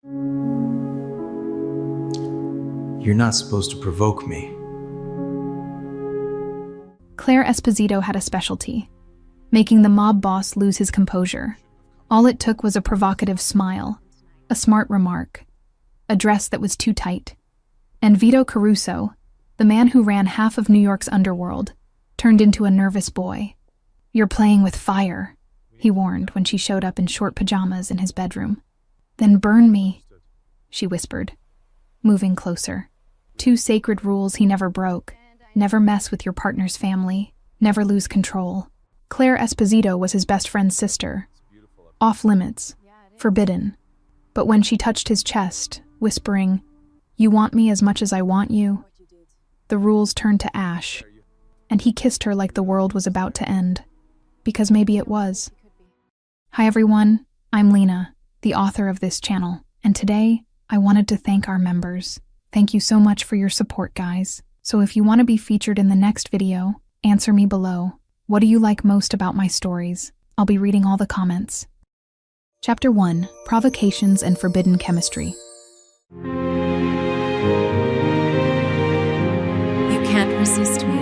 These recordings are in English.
You're not supposed to provoke me. Claire Esposito had a specialty, making the mob boss lose his composure. All it took was a provocative smile, a smart remark, a dress that was too tight. And Vito Caruso, the man who ran half of New York's underworld, turned into a nervous boy. "You're playing with fire," he warned when she showed up in short pajamas in his bedroom. "Then burn me," she whispered, moving closer. Two sacred rules he never broke: never mess with your partner's family, never lose control. Claire Esposito was his best friend's sister. Off limits, forbidden. But when she touched his chest, whispering, "You want me as much as I want you," the rules turned to ash, and he kissed her like the world was about to end. Because maybe it was. Hi everyone, I'm Lena, the author of this channel, and today I wanted to thank our members. Thank you so much for your support, guys. So if you want to be featured in the next video, answer me below. What do you like most about my stories? I'll be reading all the comments. Chapter 1, Provocations and Forbidden Chemistry. You can't resist me.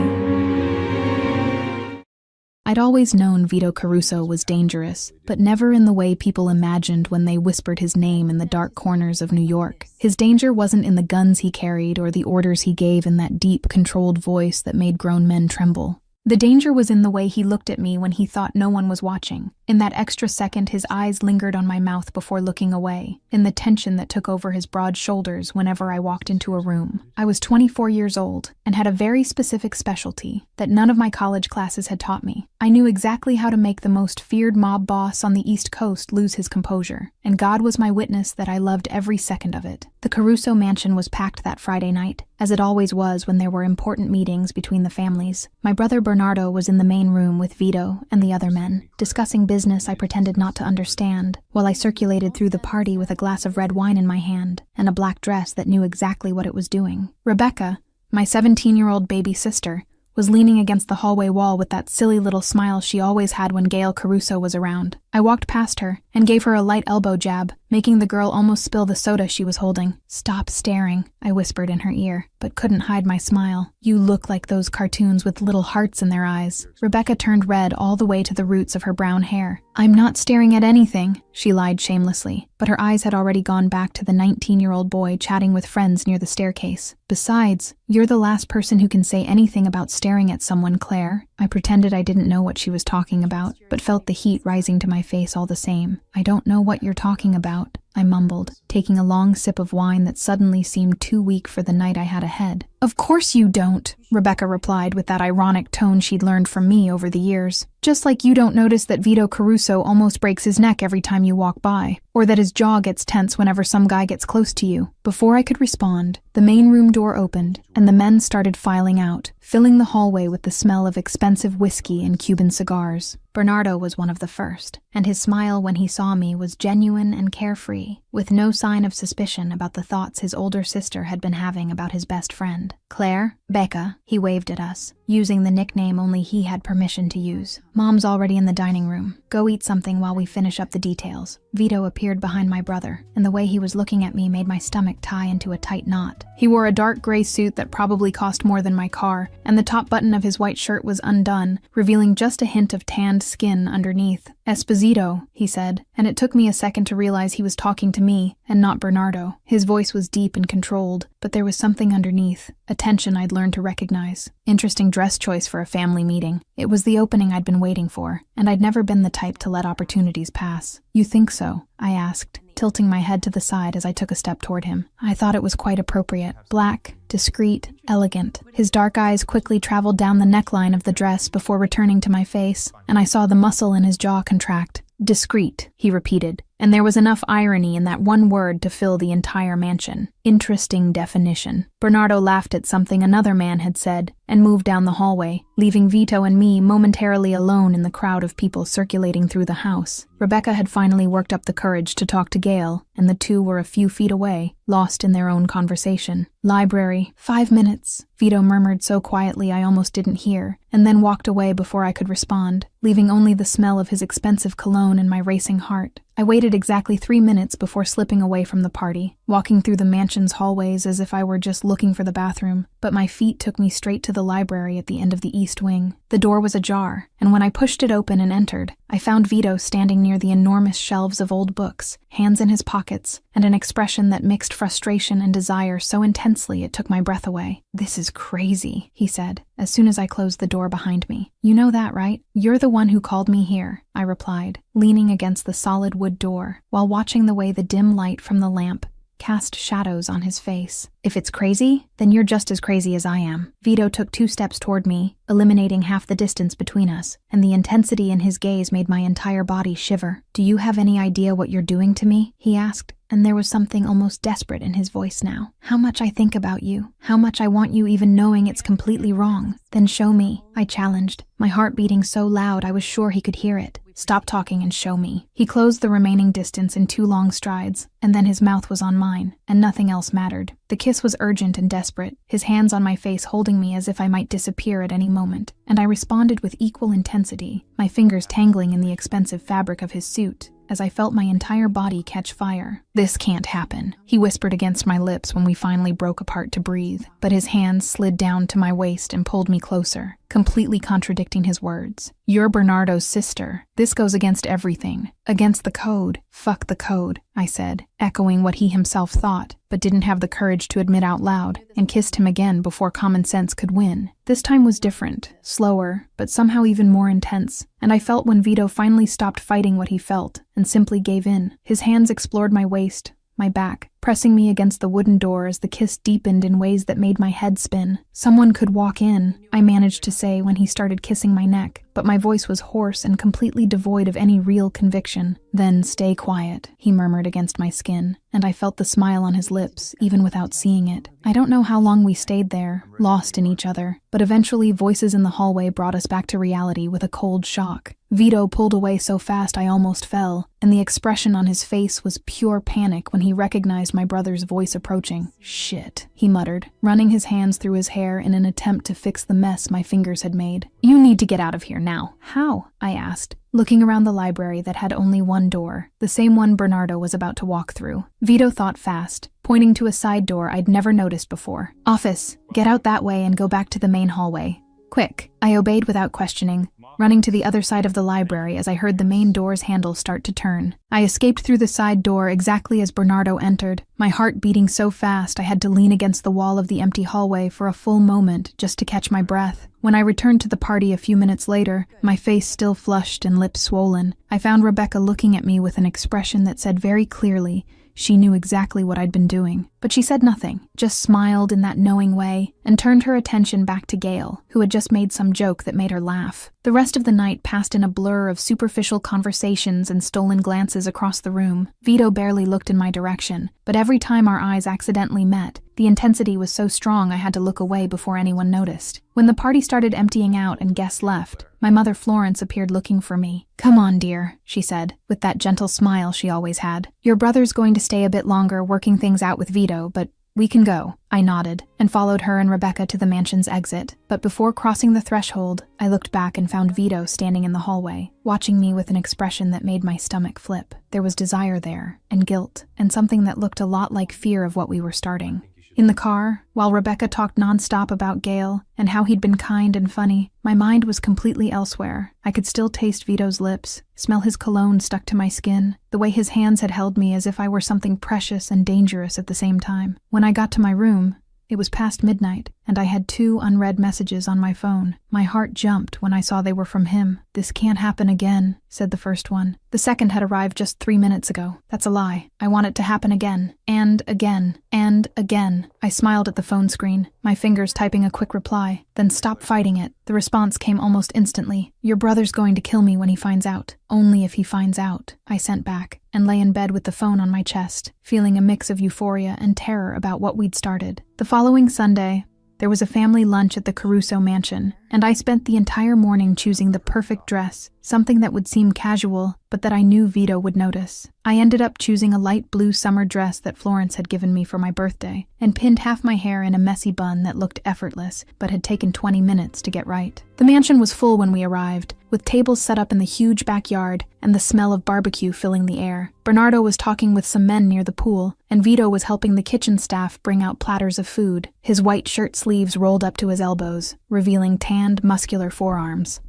I'd always known Vito Caruso was dangerous, but never in the way people imagined when they whispered his name in the dark corners of New York. His danger wasn't in the guns he carried or the orders he gave in that deep, controlled voice that made grown men tremble. The danger was in the way he looked at me when he thought no one was watching. In that extra second, his eyes lingered on my mouth before looking away, in the tension that took over his broad shoulders whenever I walked into a room. I was 24 years old and had a very specific specialty that none of my college classes had taught me. I knew exactly how to make the most feared mob boss on the East Coast lose his composure, and God was my witness that I loved every second of it. The Caruso mansion was packed that Friday night, as it always was when there were important meetings between the families. My brother Bernardo was in the main room with Vito and the other men, discussing business I pretended not to understand, while I circulated through the party with a glass of red wine in my hand and a black dress that knew exactly what it was doing. Rebecca, my 17-year-old baby sister, was leaning against the hallway wall with that silly little smile she always had when Gail Caruso was around. I walked past her and gave her a light elbow jab, making the girl almost spill the soda she was holding. "Stop staring," I whispered in her ear, but couldn't hide my smile. "You look like those cartoons with little hearts in their eyes." Rebecca turned red all the way to the roots of her brown hair. "I'm not staring at anything," she lied shamelessly, but her eyes had already gone back to the 19-year-old boy chatting with friends near the staircase. "Besides, you're the last person who can say anything about staring at someone, Claire." I pretended I didn't know what she was talking about, but felt the heat rising to my face all the same. "I don't know what you're talking about," I mumbled, taking a long sip of wine that suddenly seemed too weak for the night I had ahead. "Of course you don't," Rebecca replied with that ironic tone she'd learned from me over the years. "Just like you don't notice that Vito Caruso almost breaks his neck every time you walk by, or that his jaw gets tense whenever some guy gets close to you." Before I could respond, the main room door opened, and the men started filing out, filling the hallway with the smell of expensive whiskey and Cuban cigars. Bernardo was one of the first, and his smile when he saw me was genuine and carefree, with no sign of suspicion about the thoughts his older sister had been having about his best friend. "Claire, Becca," he waved at us, using the nickname only he had permission to use. "Mom's already in the dining room. Go eat something while we finish up the details." Vito appeared behind my brother, and the way he was looking at me made my stomach tie into a tight knot. He wore a dark gray suit that probably cost more than my car, and the top button of his white shirt was undone, revealing just a hint of tanned skin underneath. "Esposito," he said, and it took me a second to realize he was talking to me and not Bernardo. His voice was deep and controlled, but there was something underneath, a tension I'd learned to recognize. Interesting dress choice for a family meeting. It was the opening I'd been waiting for, and I'd never been the type to let opportunities pass. "You think so?" I asked, tilting my head to the side as I took a step toward him. I thought it was quite appropriate. Black, discreet, elegant. His dark eyes quickly traveled down the neckline of the dress before returning to my face, and I saw the muscle in his jaw contract. "Discreet," he repeated, and there was enough irony in that one word to fill the entire mansion. Interesting definition. Bernardo laughed at something another man had said and moved down the hallway, leaving Vito and me momentarily alone in the crowd of people circulating through the house. Rebecca had finally worked up the courage to talk to Gail, and the two were a few feet away, lost in their own conversation. "Library, 5 minutes," Vito murmured so quietly I almost didn't hear, and then walked away before I could respond, leaving only the smell of his expensive cologne in my racing heart. I waited exactly 3 minutes before slipping away from the party, walking through the mansion's hallways as if I were just looking for the bathroom, but my feet took me straight to the library at the end of the east wing. The door was ajar, and when I pushed it open and entered, I found Vito standing near the enormous shelves of old books, hands in his pockets, and an expression that mixed frustration and desire so intensely it took my breath away. "This is crazy," he said, as soon as I closed the door behind me. "You know that, right? You're the one who called me here," I replied, leaning against the solid wood door, while watching the way the dim light from the lamp cast shadows on his face. "If it's crazy, then you're just as crazy as I am." Vito took 2 steps toward me, eliminating half the distance between us, and the intensity in his gaze made my entire body shiver. "Do you have any idea what you're doing to me?" he asked, and there was something almost desperate in his voice now. "How much I think about you, how much I want you even knowing it's completely wrong. Then show me," I challenged, my heart beating so loud I was sure he could hear it. "Stop talking and show me." He closed the remaining distance in 2 long strides, and then his mouth was on mine, and nothing else mattered. The kiss was urgent and desperate, his hands on my face holding me as if I might disappear at any moment, and I responded with equal intensity, my fingers tangling in the expensive fabric of his suit, as I felt my entire body catch fire. "This can't happen," he whispered against my lips when we finally broke apart to breathe, but his hands slid down to my waist and pulled me closer, completely contradicting his words. "You're Bernardo's sister. This goes against everything. Against the code." "Fuck the code," I said, echoing what he himself thought, but didn't have the courage to admit out loud, and kissed him again before common sense could win. This time was different, slower, but somehow even more intense, and I felt when Vito finally stopped fighting what he felt and simply gave in. His hands explored my waist, my back, pressing me against the wooden door as the kiss deepened in ways that made my head spin. "Someone could walk in," I managed to say when he started kissing my neck, but my voice was hoarse and completely devoid of any real conviction. "Then stay quiet," he murmured against my skin, and I felt the smile on his lips, even without seeing it. I don't know how long we stayed there, lost in each other, but eventually voices in the hallway brought us back to reality with a cold shock. Vito pulled away so fast I almost fell, and the expression on his face was pure panic when he recognized my brother's voice approaching. "Shit," he muttered, running his hands through his hair in an attempt to fix the mess my fingers had made. "You need to get out of here now." "How?" I asked, looking around the library that had only one door, the same one Bernardo was about to walk through. Vito thought fast, pointing to a side door I'd never noticed before. "Office, get out that way and go back to the main hallway. Quick." I obeyed without questioning, running to the other side of the library as I heard the main door's handle start to turn. I escaped through the side door exactly as Bernardo entered, my heart beating so fast I had to lean against the wall of the empty hallway for a full moment just to catch my breath. When I returned to the party a few minutes later, my face still flushed and lips swollen, I found Rebecca looking at me with an expression that said very clearly she knew exactly what I'd been doing. But she said nothing, just smiled in that knowing way, and turned her attention back to Gail, who had just made some joke that made her laugh. The rest of the night passed in a blur of superficial conversations and stolen glances across the room. Vito barely looked in my direction, but every time our eyes accidentally met, the intensity was so strong I had to look away before anyone noticed. When the party started emptying out and guests left, my mother Florence appeared looking for me. "Come on, dear," she said, with that gentle smile she always had. "Your brother's going to stay a bit longer working things out with Vito, but we can go." I nodded, and followed her and Rebecca to the mansion's exit. But before crossing the threshold, I looked back and found Vito standing in the hallway, watching me with an expression that made my stomach flip. There was desire there, and guilt, and something that looked a lot like fear of what we were starting. In the car, while Rebecca talked nonstop about Gail and how he'd been kind and funny, my mind was completely elsewhere. I could still taste Vito's lips, smell his cologne stuck to my skin, the way his hands had held me as if I were something precious and dangerous at the same time. When I got to my room, it was past midnight, and I had 2 unread messages on my phone. My heart jumped when I saw they were from him. "This can't happen again," said the first one. "The second had arrived just 3 minutes ago." "That's a lie. I want it to happen again. And again. And again." I smiled at the phone screen, my fingers typing a quick reply. "Then stop fighting it." The response came almost instantly. "Your brother's going to kill me when he finds out. Only if he finds out," I sent back, and lay in bed with the phone on my chest, feeling a mix of euphoria and terror about what we'd started. The following Sunday, there was a family lunch at the Caruso mansion, and I spent the entire morning choosing the perfect dress, something that would seem casual, but that I knew Vito would notice. I ended up choosing a light blue summer dress that Florence had given me for my birthday, and pinned half my hair in a messy bun that looked effortless, but had taken 20 minutes to get right. The mansion was full when we arrived, with tables set up in the huge backyard and the smell of barbecue filling the air. Bernardo was talking with some men near the pool, and Vito was helping the kitchen staff bring out platters of food, his white shirt sleeves rolled up to his elbows, revealing tanned, muscular forearms.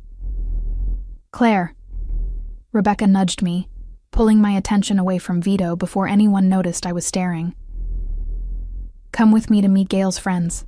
"Claire." Rebecca nudged me, pulling my attention away from Vito before anyone noticed I was staring. "Come with me to meet Gail's friends.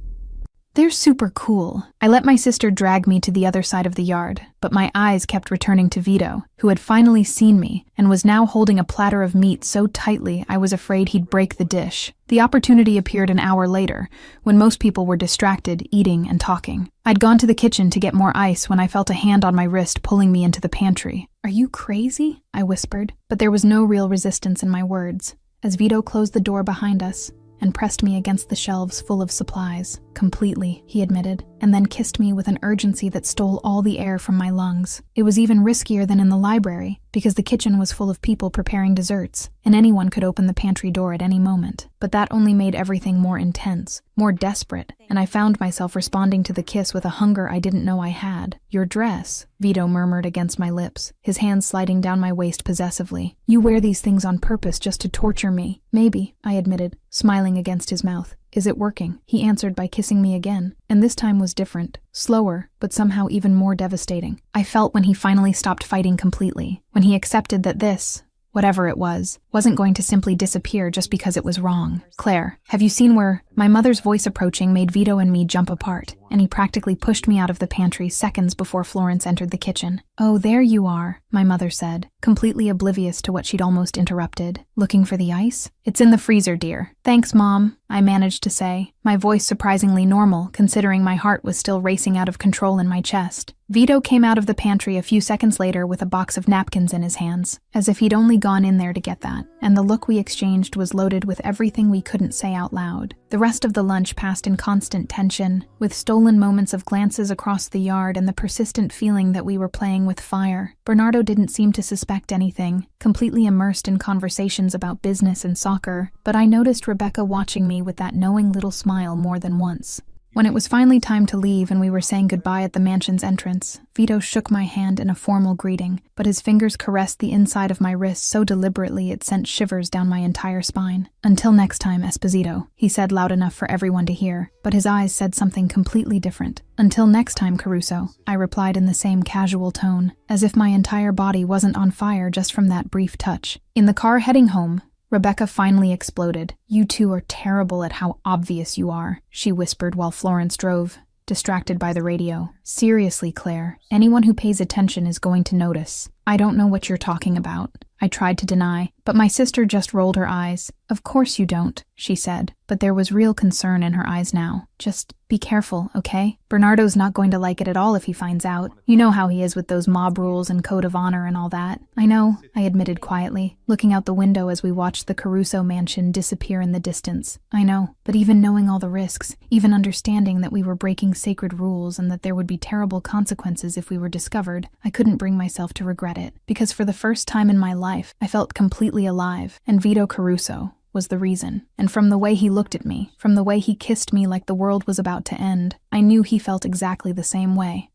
They're super cool." I let my sister drag me to the other side of the yard, but my eyes kept returning to Vito, who had finally seen me and was now holding a platter of meat so tightly I was afraid he'd break the dish. The opportunity appeared an hour later, when most people were distracted, eating and talking. I'd gone to the kitchen to get more ice when I felt a hand on my wrist pulling me into the pantry. "Are you crazy?" I whispered, but there was no real resistance in my words, as Vito closed the door behind us and pressed me against the shelves full of supplies. "Completely," he admitted, and then kissed me with an urgency that stole all the air from my lungs. It was even riskier than in the library, because the kitchen was full of people preparing desserts, and anyone could open the pantry door at any moment. But that only made everything more intense, more desperate, and I found myself responding to the kiss with a hunger I didn't know I had. "Your dress," Vito murmured against my lips, his hands sliding down my waist possessively. "You wear these things on purpose just to torture me." "Maybe," I admitted, smiling against his mouth. "Is it working?" He answered by kissing me again, and this time was different, slower, but somehow even more devastating. I felt when he finally stopped fighting completely, when he accepted that this, whatever it was, wasn't going to simply disappear just because it was wrong. "Claire, have you seen where—" My mother's voice approaching made Vito and me jump apart, and he practically pushed me out of the pantry seconds before Florence entered the kitchen. "Oh, there you are," my mother said, completely oblivious to what she'd almost interrupted. "Looking for the ice?" "It's in the freezer, dear." "Thanks, Mom," I managed to say, my voice surprisingly normal considering my heart was still racing out of control in my chest. Vito came out of the pantry a few seconds later with a box of napkins in his hands, as if he'd only gone in there to get that, and the look we exchanged was loaded with everything we couldn't say out loud. The rest of the lunch passed in constant tension, with stolen moments of glances across the yard and the persistent feeling that we were playing with fire. Bernardo didn't seem to suspect anything, completely immersed in conversations about business and soccer, but I noticed Rebecca watching me with that knowing little smile more than once. When it was finally time to leave and we were saying goodbye at the mansion's entrance, Vito shook my hand in a formal greeting, but his fingers caressed the inside of my wrist so deliberately it sent shivers down my entire spine. "Until next time, Esposito," he said loud enough for everyone to hear, but his eyes said something completely different. "Until next time, Caruso," I replied in the same casual tone, as if my entire body wasn't on fire just from that brief touch. In the car heading home, Rebecca finally exploded. "You two are terrible at how obvious you are," she whispered while Florence drove, distracted by the radio. "Seriously, Claire, anyone who pays attention is going to notice." "I don't know what you're talking about," I tried to deny, but my sister just rolled her eyes. "Of course you don't," she said, but there was real concern in her eyes now. "Just be careful, okay? Bernardo's not going to like it at all if he finds out. You know how he is with those mob rules and code of honor and all that." "I know," I admitted quietly, looking out the window as we watched the Caruso mansion disappear in the distance. "I know, but even knowing all the risks, even understanding that we were breaking sacred rules and that there would be terrible consequences if we were discovered, I couldn't bring myself to regret it, because for the first time in my life, I felt completely alive, and Vito Caruso was the reason. And from the way he looked at me, from the way he kissed me like the world was about to end, I knew he felt exactly the same way.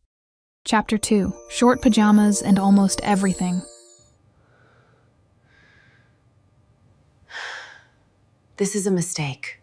Chapter 2. Short pajamas and almost everything. This is a mistake.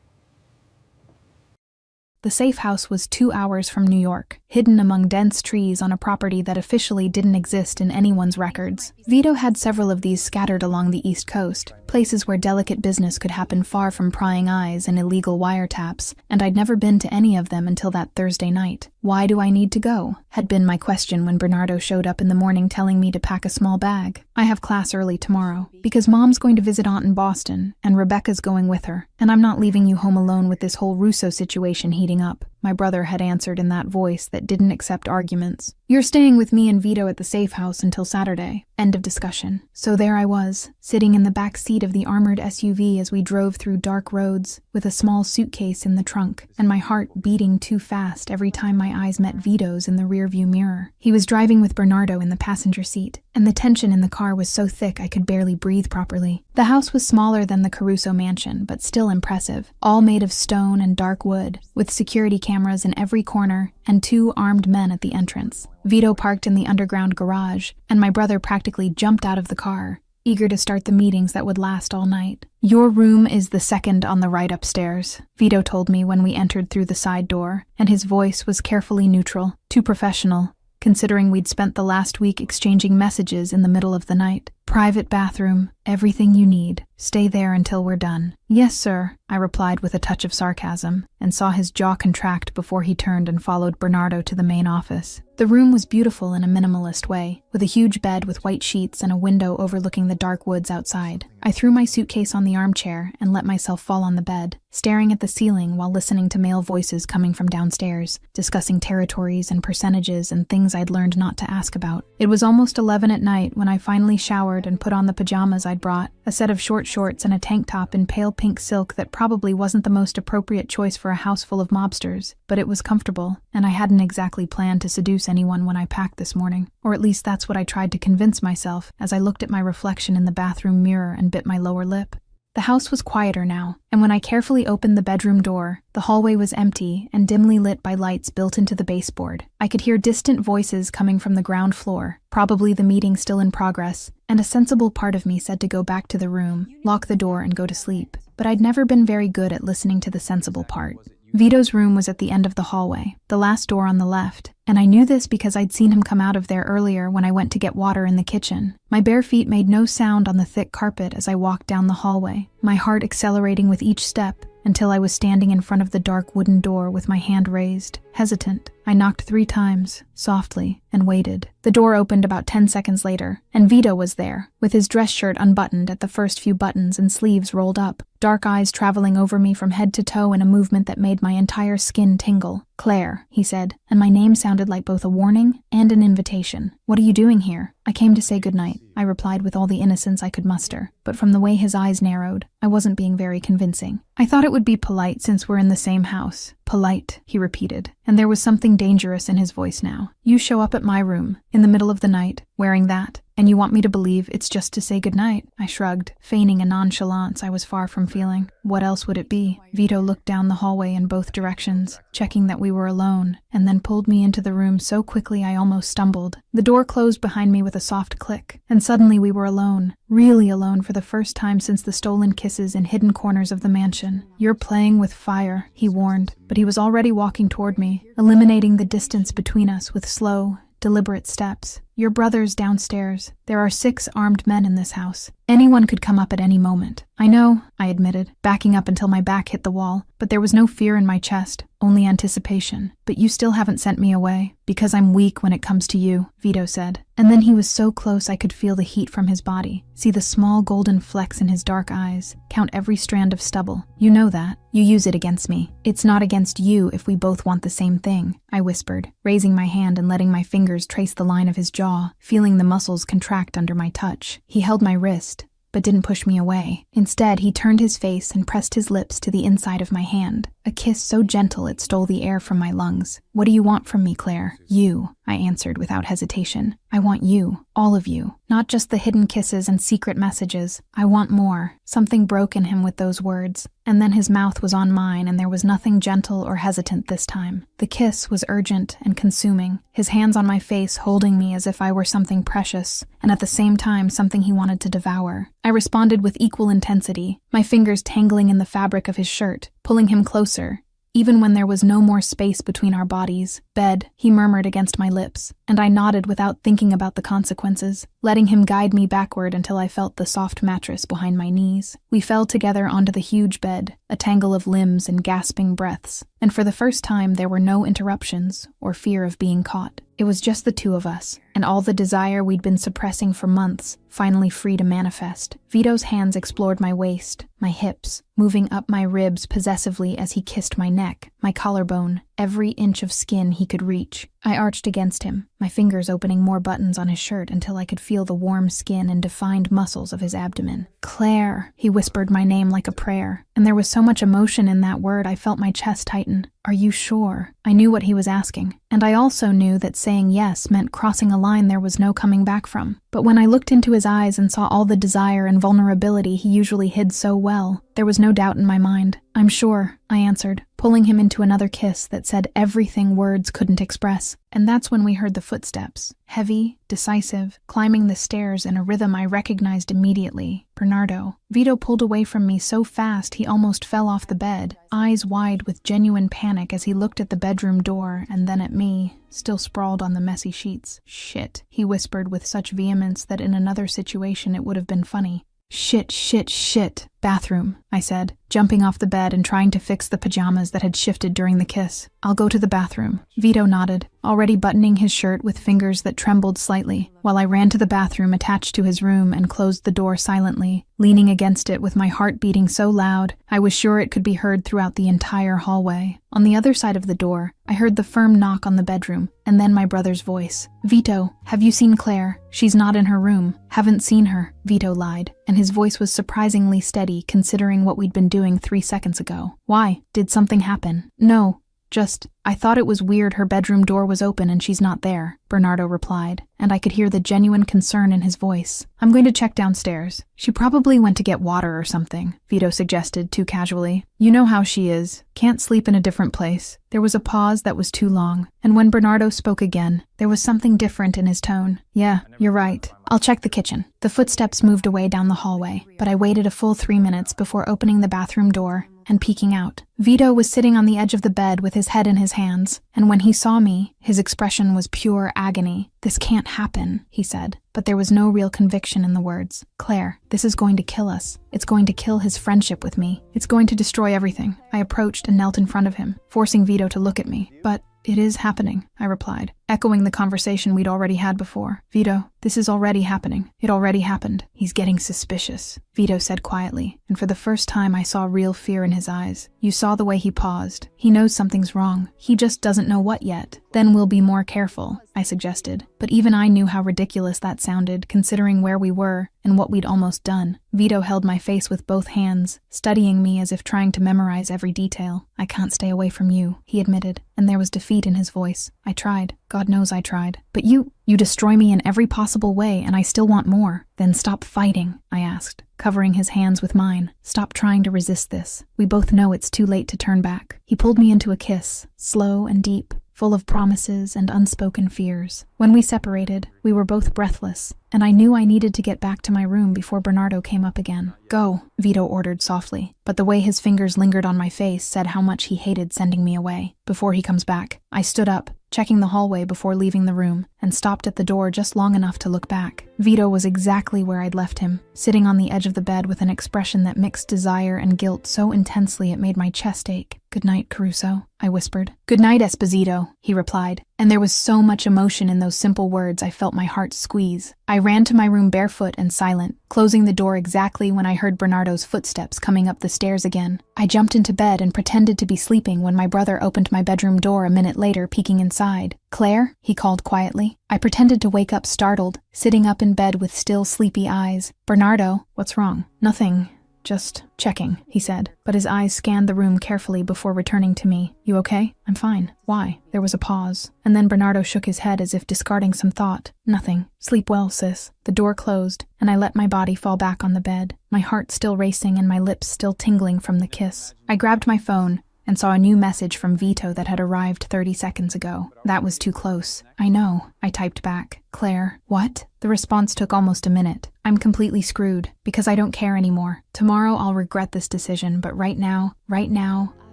The safe house was 2 hours from New York, hidden among dense trees on a property that officially didn't exist in anyone's records. Vito had several of these scattered along the East Coast, places where delicate business could happen far from prying eyes and illegal wiretaps, and I'd never been to any of them until that Thursday night. "Why do I need to go?" had been my question when Bernardo showed up in the morning telling me to pack a small bag. "I have class early tomorrow, because Mom's going to visit Aunt in Boston, and Rebecca's going with her, and I'm not leaving you home alone with this whole Russo situation heating up," my brother had answered in that voice that didn't accept arguments. "You're staying with me and Vito at the safe house until Saturday." End of discussion. So there I was, sitting in the back seat of the armored SUV as we drove through dark roads, with a small suitcase in the trunk, and my heart beating too fast every time my eyes met Vito's in the rearview mirror. He was driving with Bernardo in the passenger seat, and the tension in the car was so thick I could barely breathe properly. The house was smaller than the Caruso mansion, but still impressive, all made of stone and dark wood, with security cameras in every corner and 2 armed men at the entrance. Vito parked in the underground garage, and my brother practically jumped out of the car, eager to start the meetings that would last all night. "Your room is the second on the right upstairs," Vito told me when we entered through the side door, and his voice was carefully neutral, too professional, considering we'd spent the last week exchanging messages in the middle of the night. "Private bathroom, everything you need. Stay there until we're done." "Yes, sir," I replied with a touch of sarcasm, and saw his jaw contract before he turned and followed Bernardo to the main office. The room was beautiful in a minimalist way, with a huge bed with white sheets and a window overlooking the dark woods outside. I threw my suitcase on the armchair and let myself fall on the bed, staring at the ceiling while listening to male voices coming from downstairs, discussing territories and percentages and things I'd learned not to ask about. It was almost 11 at night when I finally showered and put on the pajamas I'd brought, a set of short shorts and a tank top in pale pink silk that probably wasn't the most appropriate choice for a house full of mobsters, but it was comfortable, and I hadn't exactly planned to seduce anyone when I packed this morning. Or at least that's what I tried to convince myself as I looked at my reflection in the bathroom mirror and bit my lower lip. The house was quieter now, and when I carefully opened the bedroom door, the hallway was empty and dimly lit by lights built into the baseboard. I could hear distant voices coming from the ground floor, probably the meeting still in progress, and a sensible part of me said to go back to the room, lock the door, and go to sleep. But I'd never been very good at listening to the sensible part. Vito's room was at the end of the hallway, the last door on the left, and I knew this because I'd seen him come out of there earlier when I went to get water in the kitchen. My bare feet made no sound on the thick carpet as I walked down the hallway, my heart accelerating with each step until I was standing in front of the dark wooden door with my hand raised, hesitant. I knocked 3 times, softly, and waited. The door opened about 10 seconds later, and Vito was there, with his dress shirt unbuttoned at the first few buttons and sleeves rolled up, dark eyes traveling over me from head to toe in a movement that made my entire skin tingle. "Claire," he said, and my name sounded like both a warning and an invitation. "What are you doing here?" "I came to say goodnight," I replied with all the innocence I could muster, but from the way his eyes narrowed, I wasn't being very convincing. "I thought it would be polite since we're in the same house." "Polite," he repeated, and there was something dangerous in his voice now. "You show up at my room, in the middle of the night, wearing that, and you want me to believe it's just to say goodnight?" I shrugged, feigning a nonchalance I was far from feeling. "What else would it be?" Vito looked down the hallway in both directions, checking that we were alone, and then pulled me into the room so quickly I almost stumbled. The door closed behind me with a soft click, and suddenly we were alone. Really alone for the first time since the stolen kisses in hidden corners of the mansion. "You're playing with fire," he warned, but he was already walking toward me, eliminating the distance between us with slow, deliberate steps. "Your brother's downstairs. There are 6 armed men in this house. Anyone could come up at any moment." "I know," I admitted, backing up until my back hit the wall, but there was no fear in my chest, only anticipation. "But you still haven't sent me away." "Because I'm weak when it comes to you," Vito said. And then he was so close I could feel the heat from his body, see the small golden flecks in his dark eyes, count every strand of stubble. "You know that. You use it against me. It's not against you if we both want the same thing," I whispered, raising my hand and letting my fingers trace the line of his jaw, feeling the muscles contract under my touch. He held my wrist, but didn't push me away. Instead, he turned his face and pressed his lips to the inside of my hand, a kiss so gentle it stole the air from my lungs. "What do you want from me, Claire?" "You," I answered without hesitation. "I want you, all of you, not just the hidden kisses and secret messages. I want more." Something broke in him with those words, and then his mouth was on mine and there was nothing gentle or hesitant this time. The kiss was urgent and consuming, his hands on my face holding me as if I were something precious, and at the same time something he wanted to devour. I responded with equal intensity, my fingers tangling in the fabric of his shirt, pulling him closer, even when there was no more space between our bodies. "Bed," he murmured against my lips, and I nodded without thinking about the consequences, letting him guide me backward until I felt the soft mattress behind my knees. We fell together onto the huge bed, a tangle of limbs and gasping breaths, and for the first time there were no interruptions or fear of being caught. It was just the 2 of us, and all the desire we'd been suppressing for months, finally free to manifest. Vito's hands explored my waist, my hips, moving up my ribs possessively as he kissed my neck, my collarbone, every inch of skin he could reach. I arched against him, my fingers opening more buttons on his shirt until I could feel the warm skin and defined muscles of his abdomen. Claire, he whispered my name like a prayer, and there was so much emotion in that word I felt my chest tighten. Are you sure? I knew what he was asking, and I also knew that saying yes meant crossing a line there was no coming back from. But when I looked into his eyes and saw all the desire and vulnerability he usually hid so well, there was no doubt in my mind. I'm sure, I answered, pulling him into another kiss that said everything words couldn't express. And that's when we heard the footsteps, heavy, decisive, climbing the stairs in a rhythm I recognized immediately. Bernardo. Vito pulled away from me so fast he almost fell off the bed, eyes wide with genuine panic as he looked at the bedroom door and then at me, still sprawled on the messy sheets. Shit, he whispered with such vehemence that in another situation it would have been funny. Shit, shit, shit. Bathroom, I said, jumping off the bed and trying to fix the pajamas that had shifted during the kiss. I'll go to the bathroom. Vito nodded, already buttoning his shirt with fingers that trembled slightly, while I ran to the bathroom attached to his room and closed the door silently, leaning against it with my heart beating so loud I was sure it could be heard throughout the entire hallway. On the other side of the door, I heard the firm knock on the bedroom, and then my brother's voice. Vito, have you seen Claire? She's not in her room. Haven't seen her, Vito lied, and his voice was surprisingly steady considering what we'd been doing 3 seconds ago. Why? Did something happen? No. Just, I thought it was weird her bedroom door was open and she's not there, Bernardo replied, and I could hear the genuine concern in his voice. I'm going to check downstairs. She probably went to get water or something, Vito suggested too casually. You know how she is. Can't sleep in a different place. There was a pause that was too long, and when Bernardo spoke again, there was something different in his tone. Yeah, you're right. I'll check the kitchen. The footsteps moved away down the hallway, but I waited a full 3 minutes before opening the bathroom door and peeking out. Vito was sitting on the edge of the bed with his head in his hands, and when he saw me, his expression was pure agony. This can't happen, he said, but there was no real conviction in the words. Claire, this is going to kill us. It's going to kill his friendship with me. It's going to destroy everything. I approached and knelt in front of him, forcing Vito to look at me. But it is happening, I replied, echoing the conversation we'd already had before. Vito, this is already happening. It already happened. He's getting suspicious, Vito said quietly, and for the first time I saw real fear in his eyes. You saw the way he paused. He knows something's wrong. He just doesn't know what yet. Then we'll be more careful, I suggested. But even I knew how ridiculous that sounded, considering where we were and what we'd almost done. Vito held my face with both hands, studying me as if trying to memorize every detail. I can't stay away from you, he admitted, and there was defeat in his voice. I tried. God knows I tried. But you destroy me in every possible way, and I still want more. Then stop fighting, I asked, covering his hands with mine. Stop trying to resist this. We both know it's too late to turn back. He pulled me into a kiss, slow and deep, full of promises and unspoken fears. When we separated, we were both breathless, and I knew I needed to get back to my room before Bernardo came up again. Go, Vito ordered softly, but the way his fingers lingered on my face said how much he hated sending me away. Before he comes back, I stood up, checking the hallway before leaving the room, and stopped at the door just long enough to look back. Vito was exactly where I'd left him, sitting on the edge of the bed with an expression that mixed desire and guilt so intensely it made my chest ache. Good night, Caruso, I whispered. Good night, Esposito, he replied, and there was so much emotion in those simple words I felt my heart squeeze. I ran to my room barefoot and silent, closing the door exactly when I heard Bernardo's footsteps coming up the stairs again. I jumped into bed and pretended to be sleeping when my brother opened my bedroom door a minute later, peeking inside. Claire, he called quietly. I pretended to wake up startled, sitting up in bed with still sleepy eyes. Bernardo, what's wrong? Nothing. Just checking, he said, but his eyes scanned the room carefully before returning to me. You okay? I'm fine. Why? There was a pause, and then Bernardo shook his head as if discarding some thought. Nothing. Sleep well, sis. The door closed, and I let my body fall back on the bed, my heart still racing and my lips still tingling from the kiss. I grabbed my phone and saw a new message from Vito that had arrived 30 seconds ago. That was too close. I know, I typed back. Claire, what? The response took almost a minute. I'm completely screwed, because I don't care anymore. Tomorrow I'll regret this decision, but right now,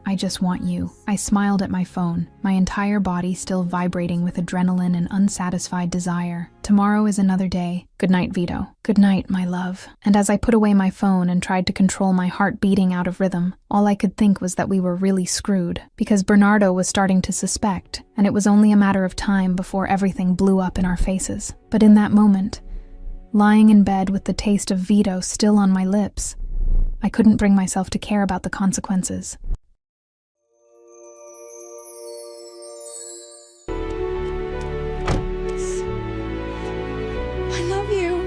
I just want you. I smiled at my phone, my entire body still vibrating with adrenaline and unsatisfied desire. Tomorrow is another day. Good night, Vito. Good night, my love. And as I put away my phone and tried to control my heart beating out of rhythm, all I could think was that we were really screwed, because Bernardo was starting to suspect, and it was only a matter of time before everything blew up in our faces. But in that moment, lying in bed with the taste of Vito still on my lips, I couldn't bring myself to care about the consequences. I love you.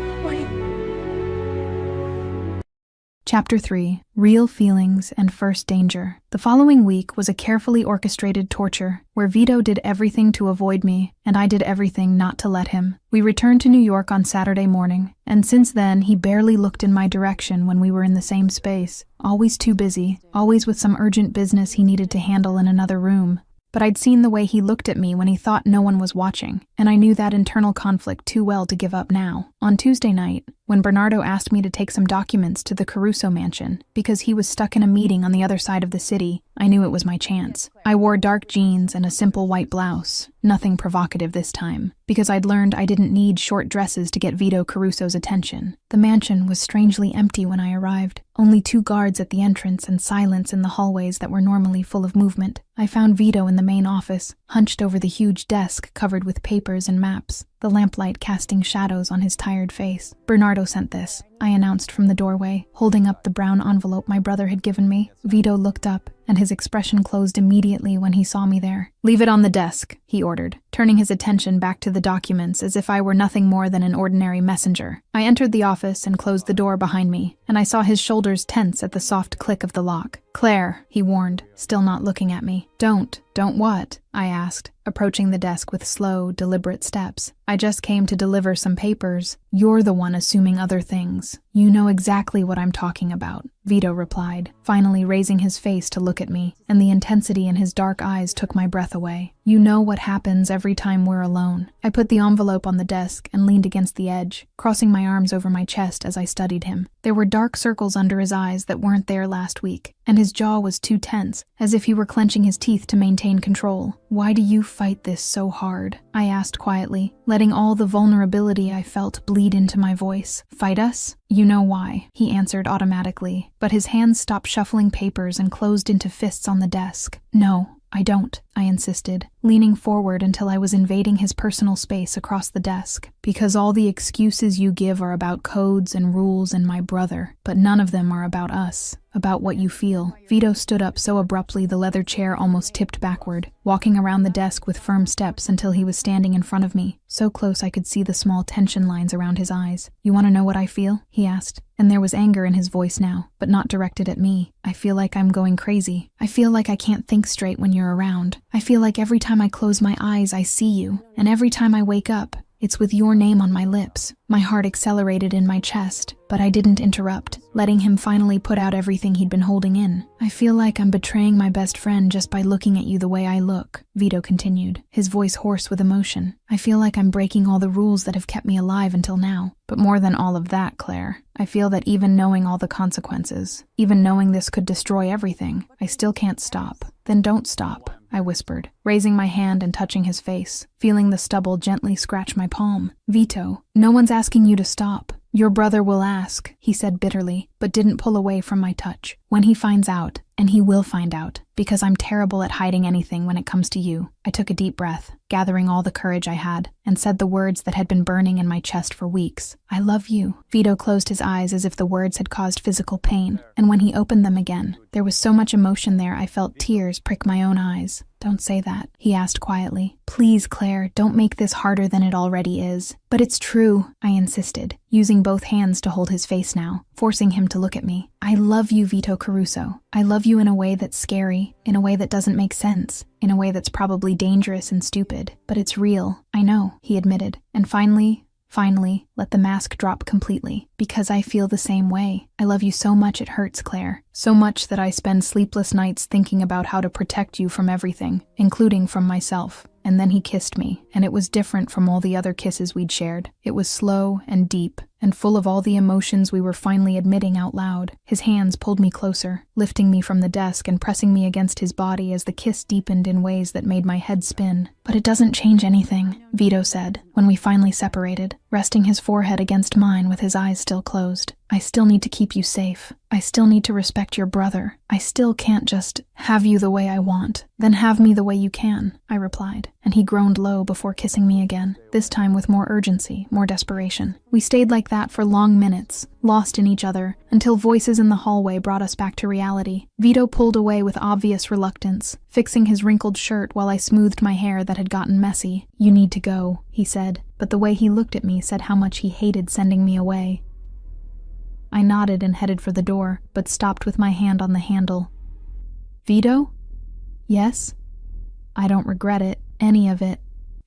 Chapter 3. Real Feelings and First Danger. The following week was a carefully orchestrated torture, where Vito did everything to avoid me, and I did everything not to let him. We returned to New York on Saturday morning, and since then he barely looked in my direction when we were in the same space. Always too busy, always with some urgent business he needed to handle in another room. But I'd seen the way he looked at me when he thought no one was watching, and I knew that internal conflict too well to give up now. On Tuesday night, when Bernardo asked me to take some documents to the Caruso mansion because he was stuck in a meeting on the other side of the city, I knew it was my chance. I wore dark jeans and a simple white blouse, nothing provocative this time, because I'd learned I didn't need short dresses to get Vito Caruso's attention. The mansion was strangely empty when I arrived, only 2 guards at the entrance and silence in the hallways that were normally full of movement. I found Vito in the main office, hunched over the huge desk covered with papers and maps, the lamplight casting shadows on his tired face. "Bernardo sent this," I announced from the doorway, holding up the brown envelope my brother had given me. Vito looked up, and his expression closed immediately when he saw me there. "Leave it on the desk," he ordered, turning his attention back to the documents as if I were nothing more than an ordinary messenger. I entered the office and closed the door behind me, and I saw his shoulders tense at the soft click of the lock. "Claire," he warned, still not looking at me. Don't what?" I asked, approaching the desk with slow, deliberate steps. "I just came to deliver some papers." "You're the one assuming other things. You know exactly what I'm talking about," Vito replied, finally raising his face to look at me, and the intensity in his dark eyes took my breath away. "You know what happens every time we're alone." I put the envelope on the desk and leaned against the edge, crossing my arms over my chest as I studied him. There were dark circles under his eyes that weren't there last week, and his jaw was too tense, as if he were clenching his teeth to maintain control. "Why do you fight this so hard?" I asked quietly, letting all the vulnerability I felt bleed into my voice. "Fight us? You know why," he answered automatically, but his hands stopped shuffling papers and closed into fists on the desk. "No, I don't," I insisted, leaning forward until I was invading his personal space across the desk. "Because all the excuses you give are about codes and rules and my brother, but none of them are about us, about what you feel." Vito stood up so abruptly the leather chair almost tipped backward, walking around the desk with firm steps until he was standing in front of me, so close I could see the small tension lines around his eyes. "You want to know what I feel?" he asked, and there was anger in his voice now, but not directed at me. "I feel like I'm going crazy. I feel like I can't think straight when you're around. I feel like every time I close my eyes I see you, and every time I wake up, it's with your name on my lips." My heart accelerated in my chest, but I didn't interrupt, letting him finally put out everything he'd been holding in. "I feel like I'm betraying my best friend just by looking at you the way I look," Vito continued, his voice hoarse with emotion. "I feel like I'm breaking all the rules that have kept me alive until now. But more than all of that, Claire, I feel that even knowing all the consequences, even knowing this could destroy everything, I still can't stop." "Then don't stop," I whispered, raising my hand and touching his face, feeling the stubble gently scratch my palm. "Vito, no one's asking you to stop. Your brother will ask," he said bitterly, but didn't pull away from my touch. "When he finds out, and he will find out, because I'm terrible at hiding anything when it comes to you." I took a deep breath, gathering all the courage I had, and said the words that had been burning in my chest for weeks. "I love you." Vito closed his eyes as if the words had caused physical pain, and when he opened them again, there was so much emotion there I felt tears prick my own eyes. "Don't say that," he asked quietly. "Please, Claire, don't make this harder than it already is." "But it's true," I insisted, using both hands to hold his face now, forcing him to look at me. "I love you, Vito Caruso. I love you in a way that's scary, in a way that doesn't make sense, in a way that's probably dangerous and stupid. But it's real. I know," he admitted. And finally, let the mask drop completely, because I feel the same way. "I love you so much it hurts, Claire. So much that I spend sleepless nights thinking about how to protect you from everything, including from myself." And then he kissed me, and it was different from all the other kisses we'd shared. It was slow and deep, and full of all the emotions we were finally admitting out loud. His hands pulled me closer, lifting me from the desk and pressing me against his body as the kiss deepened in ways that made my head spin. "But it doesn't change anything," Vito said, when we finally separated, resting his forehead against mine with his eyes still closed. "I still need to keep you safe. I still need to respect your brother. I still can't just have you the way I want. Then have me the way you can," I replied, and he groaned low before kissing me again, this time with more urgency, more desperation. We stayed like that for long minutes, lost in each other, until voices in the hallway brought us back to reality. Vito pulled away with obvious reluctance, fixing his wrinkled shirt while I smoothed my hair that had gotten messy. "You need to go," he said, but the way he looked at me said how much he hated sending me away. I nodded and headed for the door, but stopped with my hand on the handle. "Vito?" "Yes?" "I don't regret it, any of it.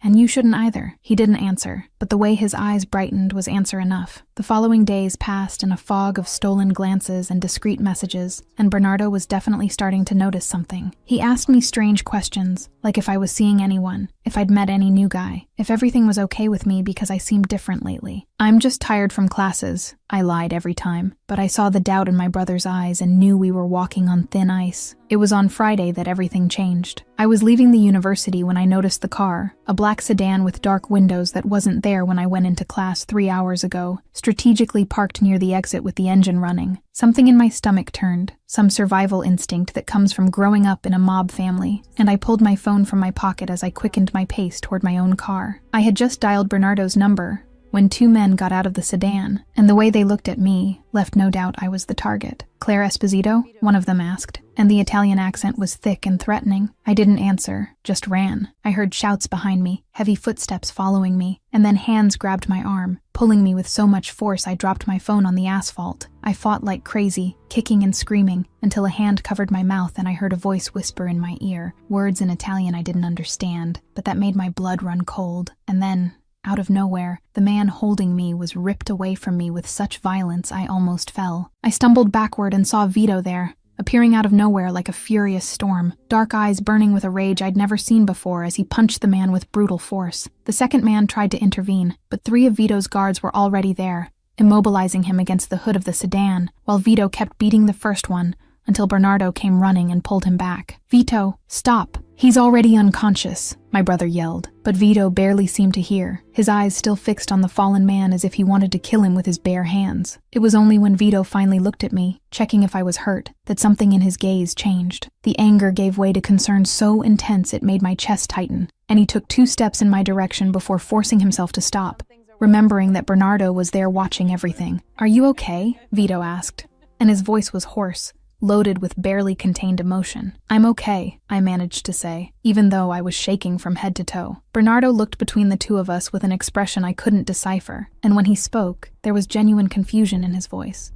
And you shouldn't either." He didn't answer, but the way his eyes brightened was answer enough. The following days passed in a fog of stolen glances and discreet messages, and Bernardo was definitely starting to notice something. He asked me strange questions, like if I was seeing anyone, if I'd met any new guy, if everything was okay with me because I seemed different lately. "I'm just tired from classes," I lied every time, but I saw the doubt in my brother's eyes and knew we were walking on thin ice. It was on Friday that everything changed. I was leaving the university when I noticed the car, a black sedan with dark windows that wasn't there when I went into class 3 hours ago, strategically parked near the exit with the engine running. Something in my stomach turned, some survival instinct that comes from growing up in a mob family, and I pulled my phone from my pocket as I quickened my pace toward my own car. I had just dialed Bernardo's number when 2 men got out of the sedan, and the way they looked at me left no doubt I was the target. "Claire Esposito?" one of them asked, and the Italian accent was thick and threatening. I didn't answer, just ran. I heard shouts behind me, heavy footsteps following me, and then hands grabbed my arm, pulling me with so much force I dropped my phone on the asphalt. I fought like crazy, kicking and screaming, until a hand covered my mouth and I heard a voice whisper in my ear, words in Italian I didn't understand, but that made my blood run cold. And then, out of nowhere, the man holding me was ripped away from me with such violence I almost fell. I stumbled backward and saw Vito there, appearing out of nowhere like a furious storm, dark eyes burning with a rage I'd never seen before as he punched the man with brutal force. The second man tried to intervene, but 3 of Vito's guards were already there, immobilizing him against the hood of the sedan, while Vito kept beating the first one, until Bernardo came running and pulled him back. "Vito, stop! He's already unconscious," my brother yelled, but Vito barely seemed to hear, his eyes still fixed on the fallen man as if he wanted to kill him with his bare hands. It was only when Vito finally looked at me, checking if I was hurt, that something in his gaze changed. The anger gave way to concern so intense it made my chest tighten, and he took 2 steps in my direction before forcing himself to stop, remembering that Bernardo was there watching everything. "Are you okay?" Vito asked, and his voice was hoarse, loaded with barely contained emotion. "I'm okay," I managed to say, even though I was shaking from head to toe. Bernardo looked between the 2 of us with an expression I couldn't decipher, and when he spoke, there was genuine confusion in his voice.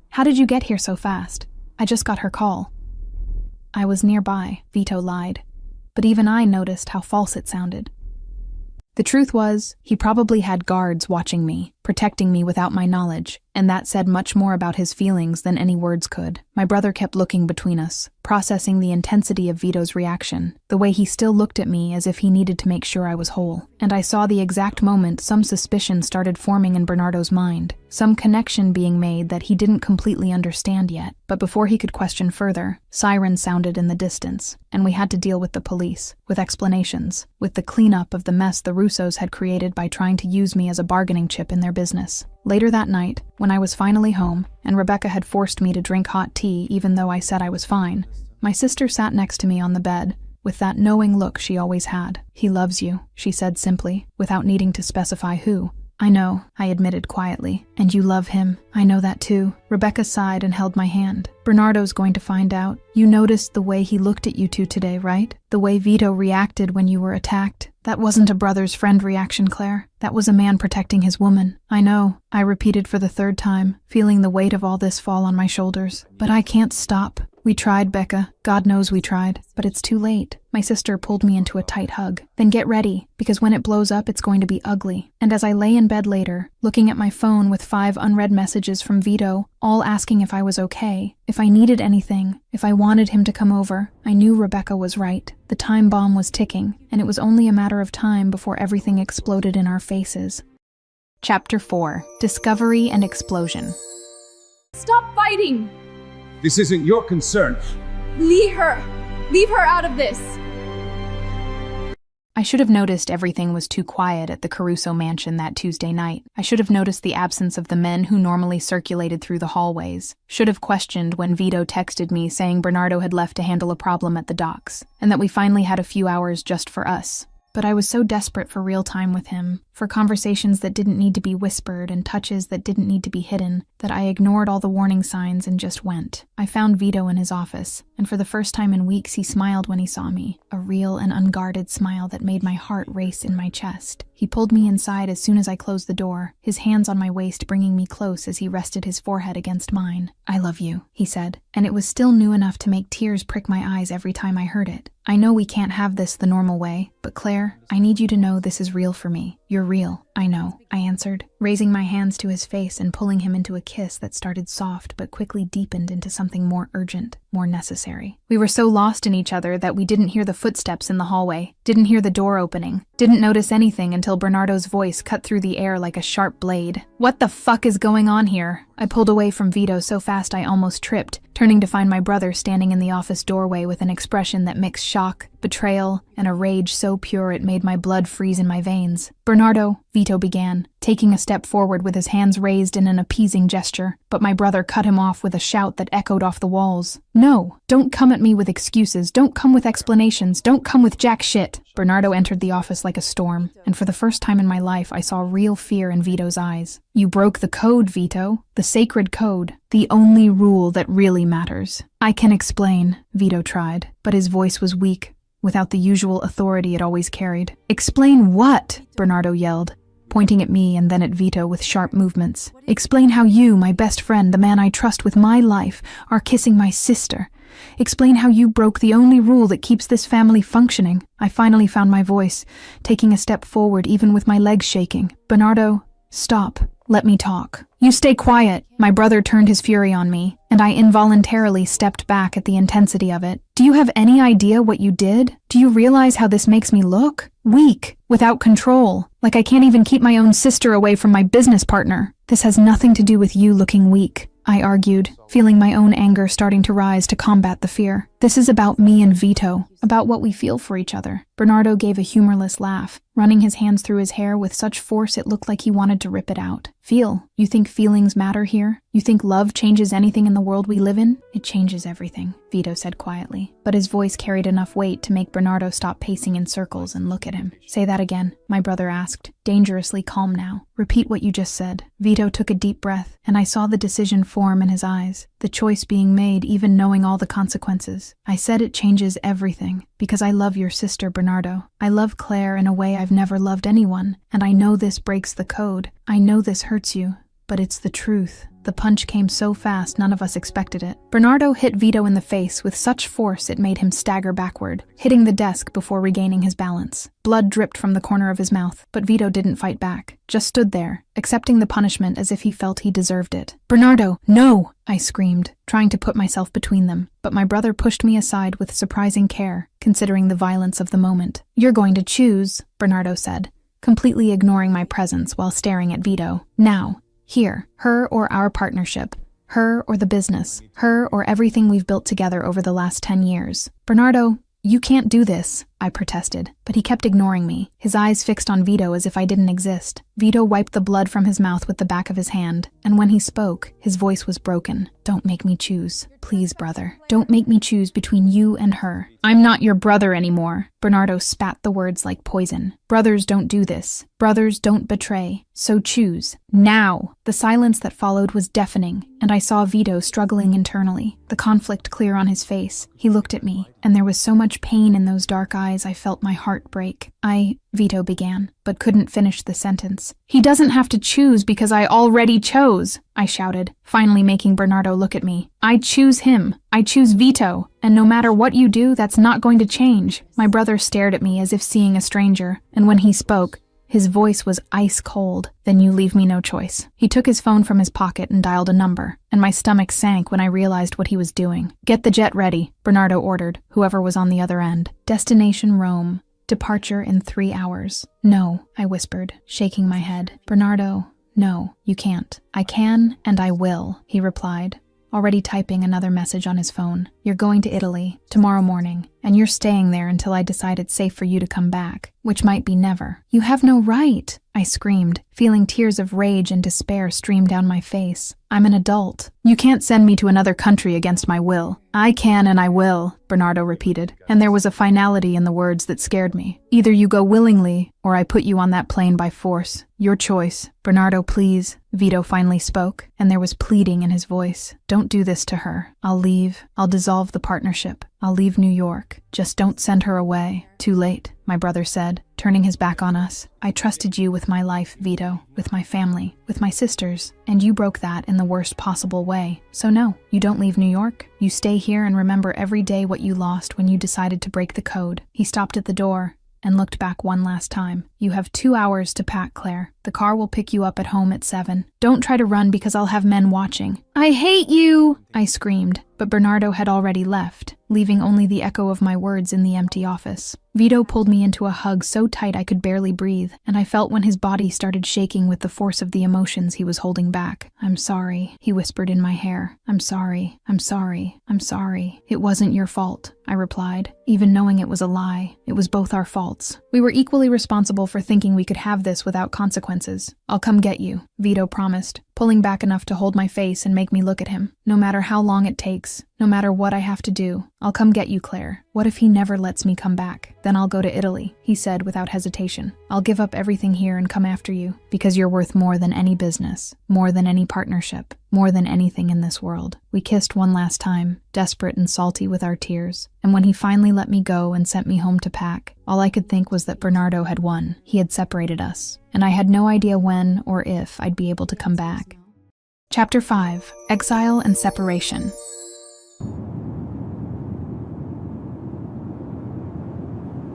"How did you get here so fast?" "I just got her call." "I was nearby," Vito lied, but even I noticed how false it sounded. The truth was, he probably had guards watching me, protecting me without my knowledge, and that said much more about his feelings than any words could. My brother kept looking between us, processing the intensity of Vito's reaction, the way he still looked at me as if he needed to make sure I was whole. And I saw the exact moment some suspicion started forming in Bernardo's mind, some connection being made that he didn't completely understand yet. But before he could question further, sirens sounded in the distance, and we had to deal with the police, with explanations, with the cleanup of the mess the Russos had created by trying to use me as a bargaining chip in their business. Later that night, when I was finally home, and Rebecca had forced me to drink hot tea even though I said I was fine, my sister sat next to me on the bed, with that knowing look she always had. "He loves you," she said simply, without needing to specify who. "I know," I admitted quietly. "And you love him. I know that too." Rebecca sighed and held my hand. "Bernardo's going to find out. You noticed the way he looked at you 2 today, right? The way Vito reacted when you were attacked. That wasn't a brother's friend reaction, Claire. That was a man protecting his woman." "I know," I repeated for the 3rd time, feeling the weight of all this fall on my shoulders. "But I can't stop. We tried, Becca. God knows we tried. But it's too late." My sister pulled me into a tight hug. "Then get ready, because when it blows up, it's going to be ugly." And as I lay in bed later, looking at my phone with 5 unread messages from Vito, all asking if I was okay, if I needed anything, if I wanted him to come over, I knew Rebecca was right. The time bomb was ticking, and it was only a matter of time before everything exploded in our faces. Chapter 4. Discovery and Explosion. Stop fighting! This isn't your concern. Leave her! Leave her out of this! I should have noticed everything was too quiet at the Caruso mansion that Tuesday night. I should have noticed the absence of the men who normally circulated through the hallways. Should have questioned when Vito texted me saying Bernardo had left to handle a problem at the docks, and that we finally had a few hours just for us. But I was so desperate for real time with him, for conversations that didn't need to be whispered and touches that didn't need to be hidden, that I ignored all the warning signs and just went. I found Vito in his office, and for the first time in weeks he smiled when he saw me, a real and unguarded smile that made my heart race in my chest. He pulled me inside as soon as I closed the door, his hands on my waist bringing me close as he rested his forehead against mine. "I love you," he said, and it was still new enough to make tears prick my eyes every time I heard it. "I know we can't have this the normal way, but Claire, I need you to know this is real for me. You're real." "I know," I answered, raising my hands to his face and pulling him into a kiss that started soft but quickly deepened into something more urgent, more necessary. We were so lost in each other that we didn't hear the footsteps in the hallway, didn't hear the door opening, didn't notice anything until Bernardo's voice cut through the air like a sharp blade. "What the fuck is going on here?" I pulled away from Vito so fast I almost tripped, turning to find my brother standing in the office doorway with an expression that mixed shock, betrayal, and a rage so pure it made my blood freeze in my veins. "Bernardo," Vito began, taking a step forward with his hands raised in an appeasing gesture, but my brother cut him off with a shout that echoed off the walls. "No, don't come at me with excuses, don't come with explanations, don't come with jack shit." Bernardo entered the office like a storm, and for the first time in my life I saw real fear in Vito's eyes. "You broke the code, Vito. The sacred code. The only rule that really matters." "I can explain," Vito tried, but his voice was weak, without the usual authority it always carried. "Explain what?" Bernardo yelled, pointing at me and then at Vito with sharp movements. "Explain how you, my best friend, the man I trust with my life, are kissing my sister. Explain how you broke the only rule that keeps this family functioning." I finally found my voice, taking a step forward even with my legs shaking. "Bernardo, stop. Let me talk." "You stay quiet." My brother turned his fury on me, and I involuntarily stepped back at the intensity of it. "Do you have any idea what you did? Do you realize how this makes me look? Weak, without control, like I can't even keep my own sister away from my business partner." "This has nothing to do with you looking weak," I argued, feeling my own anger starting to rise to combat the fear. "This is about me and Vito, about what we feel for each other." Bernardo gave a humorless laugh, running his hands through his hair with such force it looked like he wanted to rip it out. "Feel? You think feelings matter here? You think love changes anything in the world we live in?" "It changes everything," Vito said quietly, but his voice carried enough weight to make Bernardo stop pacing in circles and look at him. "Say that again," my brother asked, dangerously calm now. "Repeat what you just said." Vito took a deep breath, and I saw the decision form in his eyes, the choice being made even knowing all the consequences. "I said it changes everything, because I love your sister, Bernardo. I love Claire in a way I've never loved anyone, and I know this breaks the code. I know this hurts you, but it's the truth." The punch came so fast none of us expected it. Bernardo hit Vito in the face with such force it made him stagger backward, hitting the desk before regaining his balance. Blood dripped from the corner of his mouth, but Vito didn't fight back, just stood there, accepting the punishment as if he felt he deserved it. "Bernardo, no!" I screamed, trying to put myself between them, but my brother pushed me aside with surprising care, considering the violence of the moment. "You're going to choose," Bernardo said, completely ignoring my presence while staring at Vito. "Now. Here, her or our partnership, her or the business, her or everything we've built together over the last 10 years. "Bernardo, you can't do this," I protested, but he kept ignoring me, his eyes fixed on Vito as if I didn't exist. Vito wiped the blood from his mouth with the back of his hand, and when he spoke, his voice was broken. "Don't make me choose. Please, brother. Don't make me choose between you and her. I'm not your brother anymore." Bernardo spat the words like poison. "Brothers don't do this. Brothers don't betray. So choose. Now!" The silence that followed was deafening, and I saw Vito struggling internally, the conflict clear on his face. He looked at me, and there was so much pain in those dark eyes I felt my heart break. Vito began, but couldn't finish the sentence. "He doesn't have to choose because I already chose," I shouted, finally making Bernardo look at me. "I choose him. I choose Vito. And no matter what you do, that's not going to change." My brother stared at me as if seeing a stranger, and when he spoke, his voice was ice cold. "Then you leave me no choice." He took his phone from his pocket and dialed a number, and my stomach sank when I realized what he was doing. "Get the jet ready," Bernardo ordered, whoever was on the other end. "Destination Rome. Departure in 3 hours. No, I whispered, shaking my head. Bernardo, no, you can't. I can and I will, he replied, already typing another message on his phone. You're going to Italy tomorrow morning, and you're staying there until I decide it's safe for you to come back, which might be never. You have no right, I screamed, feeling tears of rage and despair stream down my face. I'm an adult. You can't send me to another country against my will. I can and I will, Bernardo repeated, and there was a finality in the words that scared me. Either you go willingly, or I put you on that plane by force. Your choice. Bernardo, please. Vito finally spoke, and there was pleading in his voice. Don't do this to her. I'll leave. I'll dissolve the partnership. I'll leave New York. Just don't send her away. Too late, my brother said, turning his back on us. I trusted you with my life, Vito, with my family, with my sisters, and you broke that in the worst possible way. So no, you don't leave New York. You stay here and remember every day what you lost when you decided to break the code. He stopped at the door and looked back one last time. You have 2 hours to pack, Claire. The car will pick you up at home at 7. Don't try to run because I'll have men watching. I hate you, I screamed, but Bernardo had already left, leaving only the echo of my words in the empty office. Vito pulled me into a hug so tight I could barely breathe, and I felt when his body started shaking with the force of the emotions he was holding back. I'm sorry, he whispered in my hair. I'm sorry, I'm sorry, I'm sorry. It wasn't your fault, I replied, even knowing it was a lie. It was both our faults. We were equally responsible for thinking we could have this without consequences. I'll come get you, Vito promised, pulling back enough to hold my face and make me look at him. No matter how long it takes, no matter what I have to do, I'll come get you, Claire. What if he never lets me come back? Then I'll go to Italy, he said without hesitation. I'll give up everything here and come after you, because you're worth more than any business, more than any partnership, more than anything in this world. We kissed one last time, desperate and salty with our tears, and when he finally let me go and sent me home to pack, all I could think was that Bernardo had won. He had separated us, and I had no idea when or if I'd be able to come back. Chapter 5: Exile and Separation.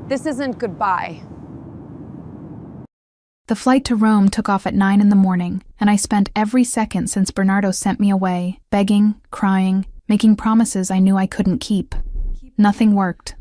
This isn't goodbye. The flight to Rome took off at 9 in the morning, and I spent every second since Bernardo sent me away, begging, crying, making promises I knew I couldn't keep. Nothing worked.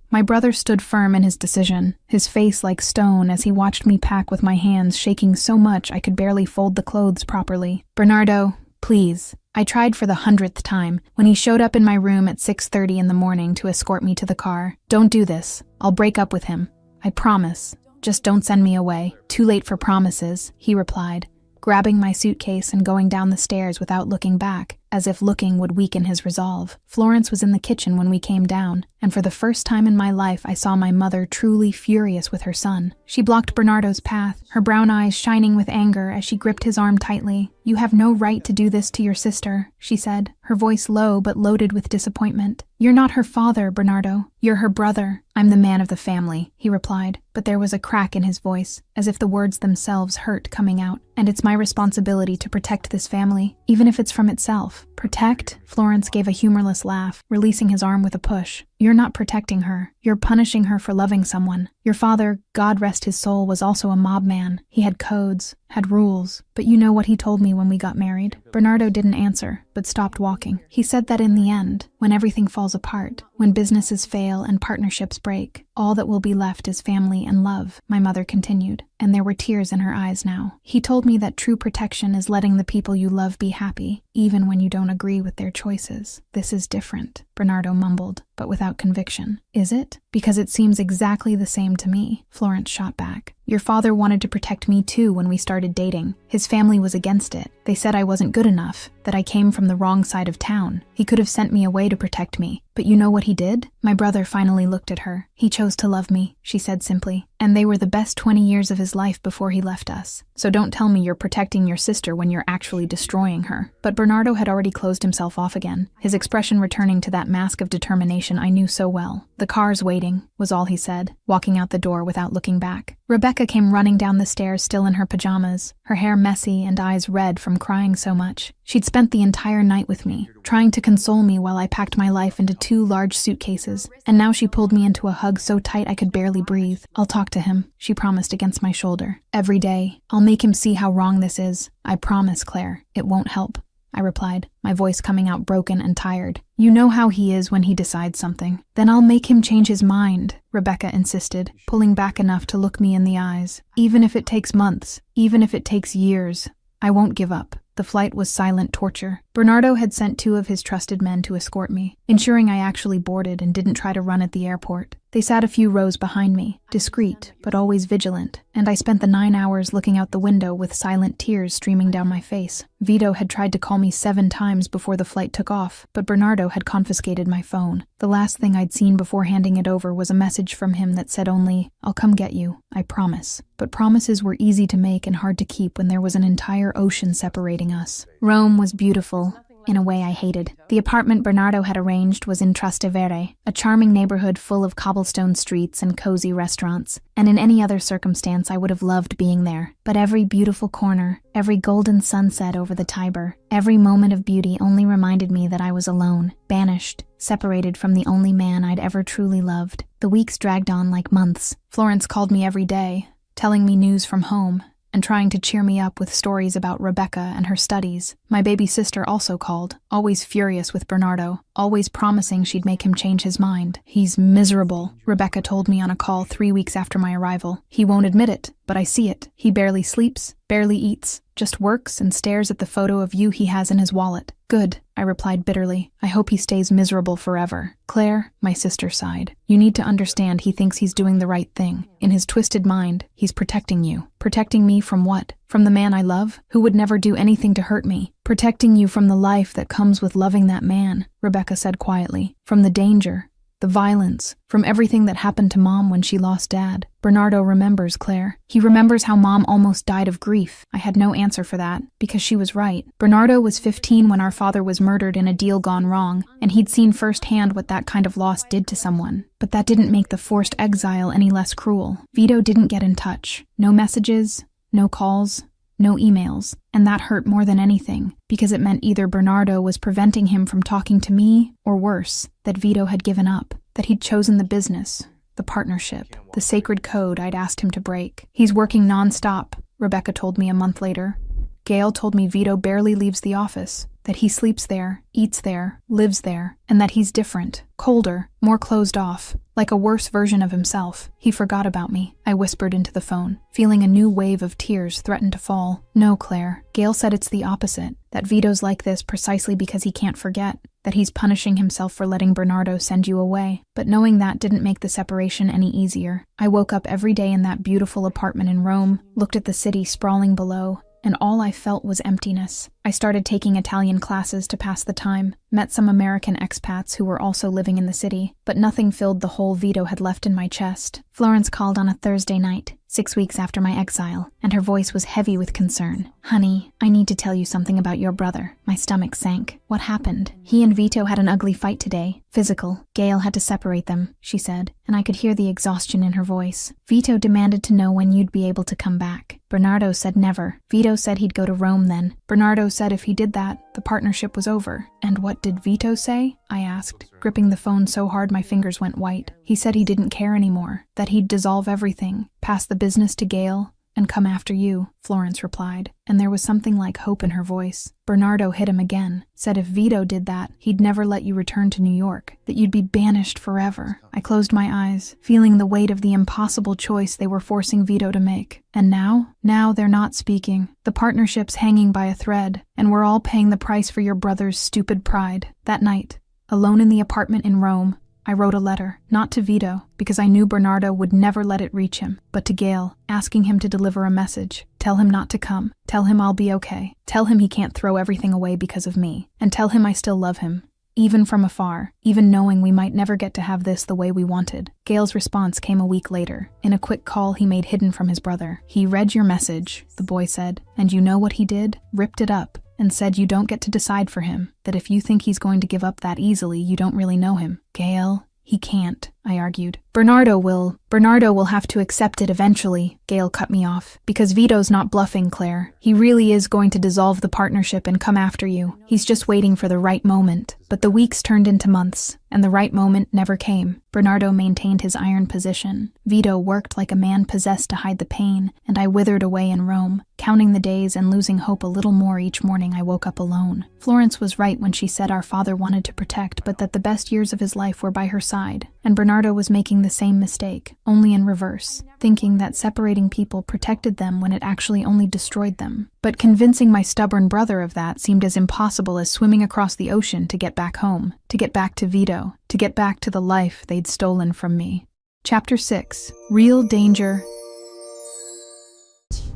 My brother stood firm in his decision, his face like stone as he watched me pack with my hands shaking so much I could barely fold the clothes properly. Bernardo, please. I tried for the 100th time when he showed up in my room at 6:30 in the morning to escort me to the car. Don't do this. I'll break up with him. I promise. Just don't send me away. Too late for promises, he replied, grabbing my suitcase and going down the stairs without looking back, as if looking would weaken his resolve. Florence was in the kitchen when we came down, and for the first time in my life I saw my mother truly furious with her son. She blocked Bernardo's path, her brown eyes shining with anger as she gripped his arm tightly. You have no right to do this to your sister, she said, her voice low but loaded with disappointment. You're not her father, Bernardo. You're her brother. I'm the man of the family, he replied, but there was a crack in his voice, as if the words themselves hurt coming out. And it's my responsibility to protect this family, even if it's from itself. Protect? Florence gave a humorless laugh, releasing his arm with a push. You're not protecting her. You're punishing her for loving someone. Your father, God rest his soul, was also a mob man. He had codes, had rules. But you know what he told me when we got married? Bernardo didn't answer, but stopped walking. He said that in the end, when everything falls apart, when businesses fail and partnerships break, all that will be left is family and love, my mother continued, and there were tears in her eyes now. He told me that true protection is letting the people you love be happy, even when you don't agree with their choices. This is different, Bernardo mumbled, but without conviction. Is it? Because it seems exactly the same to me, Florence shot back. Your father wanted to protect me too when we started dating. His family was against it. They said I wasn't good enough, that I came from the wrong side of town. He could have sent me away to protect me. But you know what he did? My brother finally looked at her. He chose to love me, she said simply. And they were the best 20 years of his life before he left us. So don't tell me you're protecting your sister when you're actually destroying her. But Bernardo had already closed himself off again, his expression returning to that mask of determination I knew so well. The car's waiting, was all he said, walking out the door without looking back. Rebecca came running down the stairs still in her pajamas, her hair messy and eyes red from crying so much. She'd spent the entire night with me, trying to console me while I packed my life into 2 large suitcases, and now she pulled me into a hug so tight I could barely breathe. I'll talk to him, she promised against my shoulder. Every day. I'll make him see how wrong this is. I promise, Claire. It won't help. I replied, my voice coming out broken and tired. You know how he is when he decides something. Then I'll make him change his mind, Rebecca insisted, pulling back enough to look me in the eyes. Even if it takes months, even if it takes years, I won't give up. The flight was silent torture. Bernardo had sent 2 of his trusted men to escort me, ensuring I actually boarded and didn't try to run at the airport. They sat a few rows behind me, discreet, but always vigilant, and I spent the 9 hours looking out the window with silent tears streaming down my face. Vito had tried to call me 7 times before the flight took off, but Bernardo had confiscated my phone. The last thing I'd seen before handing it over was a message from him that said only, "I'll come get you, I promise." But promises were easy to make and hard to keep when there was an entire ocean separating us. Rome was beautiful, in a way I hated. The apartment Bernardo had arranged was in Trastevere, a charming neighborhood full of cobblestone streets and cozy restaurants, and in any other circumstance I would have loved being there. But every beautiful corner, every golden sunset over the Tiber, every moment of beauty only reminded me that I was alone, banished, separated from the only man I'd ever truly loved. The weeks dragged on like months. Florence called me every day, telling me news from home, and trying to cheer me up with stories about Rebecca and her studies. My baby sister also called, always furious with Bernardo, always promising she'd make him change his mind. "He's miserable," Rebecca told me on a call 3 weeks after my arrival. "He won't admit it, but I see it. He barely sleeps, barely eats, just works and stares at the photo of you he has in his wallet." "Good," I replied bitterly. "I hope he stays miserable forever." "Claire," my sister sighed, "you need to understand he thinks he's doing the right thing. In his twisted mind, he's protecting you." "Protecting me from what? From the man I love, who would never do anything to hurt me." "Protecting you from the life that comes with loving that man," Rebecca said quietly. "From the danger, the violence, from everything that happened to Mom when she lost Dad." "Bernardo remembers, Claire. He remembers how Mom almost died of grief." I had no answer for that, because she was right. Bernardo was 15 when our father was murdered in a deal gone wrong, and he'd seen firsthand what that kind of loss did to someone. But that didn't make the forced exile any less cruel. Vito didn't get in touch. No messages, no calls, no emails, and that hurt more than anything, because it meant either Bernardo was preventing him from talking to me, or worse, that Vito had given up, that he'd chosen the business, the partnership, the sacred code I'd asked him to break. "He's working non-stop," Rebecca told me a month later. "Gail told me Vito barely leaves the office, that he sleeps there, eats there, lives there, and that he's different, colder, more closed off, like a worse version of himself. He forgot about me," I whispered into the phone, feeling a new wave of tears threaten to fall. "No, Claire. Gail said it's the opposite, that Vito's like this precisely because he can't forget, that he's punishing himself for letting Bernardo send you away." But knowing that didn't make the separation any easier. I woke up every day in that beautiful apartment in Rome, looked at the city sprawling below, and all I felt was emptiness. I started taking Italian classes to pass the time, met some American expats who were also living in the city, but nothing filled the hole Vito had left in my chest. Florence called on a Thursday night, 6 weeks after my exile, and her voice was heavy with concern. "Honey, I need to tell you something about your brother." My stomach sank. "What happened?" "He and Vito had an ugly fight today. Physical. Gail had to separate them," she said, and I could hear the exhaustion in her voice. "Vito demanded to know when you'd be able to come back. Bernardo said never. Vito said he'd go to Rome then. Bernardo said if he did that, the partnership was over." "And what did Vito say?" I asked, gripping the phone so hard my fingers went white. "He said he didn't care anymore, that he'd dissolve everything, pass the business to Gail, and come after you," Florence replied, and there was something like hope in her voice. "Bernardo hit him again, said if Vito did that, he'd never let you return to New York, that you'd be banished forever." I closed my eyes, feeling the weight of the impossible choice they were forcing Vito to make. And now they're not speaking. The partnership's hanging by a thread, and we're all paying the price for your brother's stupid pride. That night, alone in the apartment in Rome, I wrote a letter, not to Vito, because I knew Bernardo would never let it reach him, but to Gail, asking him to deliver a message. Tell him not to come. Tell him I'll be okay. Tell him he can't throw everything away because of me. And tell him I still love him, even from afar, even knowing we might never get to have this the way we wanted. Gail's response came a week later, in a quick call he made hidden from his brother. "He read your message," the boy said, "and you know what he did? Ripped it up. And said you don't get to decide for him, that if you think he's going to give up that easily, you don't really know him. Gail, he can't. I argued. Bernardo will have to accept it eventually, Gail cut me off. Because Vito's not bluffing, Claire. He really is going to dissolve the partnership and come after you. He's just waiting for the right moment. But the weeks turned into months, and the right moment never came. Bernardo maintained his iron position. Vito worked like a man possessed to hide the pain, and I withered away in Rome, counting the days and losing hope a little more each morning I woke up alone. Florence was right when she said our father wanted to protect, but that the best years of his life were by her side. And Bernardo was making the same mistake, only in reverse, thinking that separating people protected them when it actually only destroyed them. But convincing my stubborn brother of that seemed as impossible as swimming across the ocean to get back home, to get back to Vito, to get back to the life they'd stolen from me. Chapter 6. Real Danger.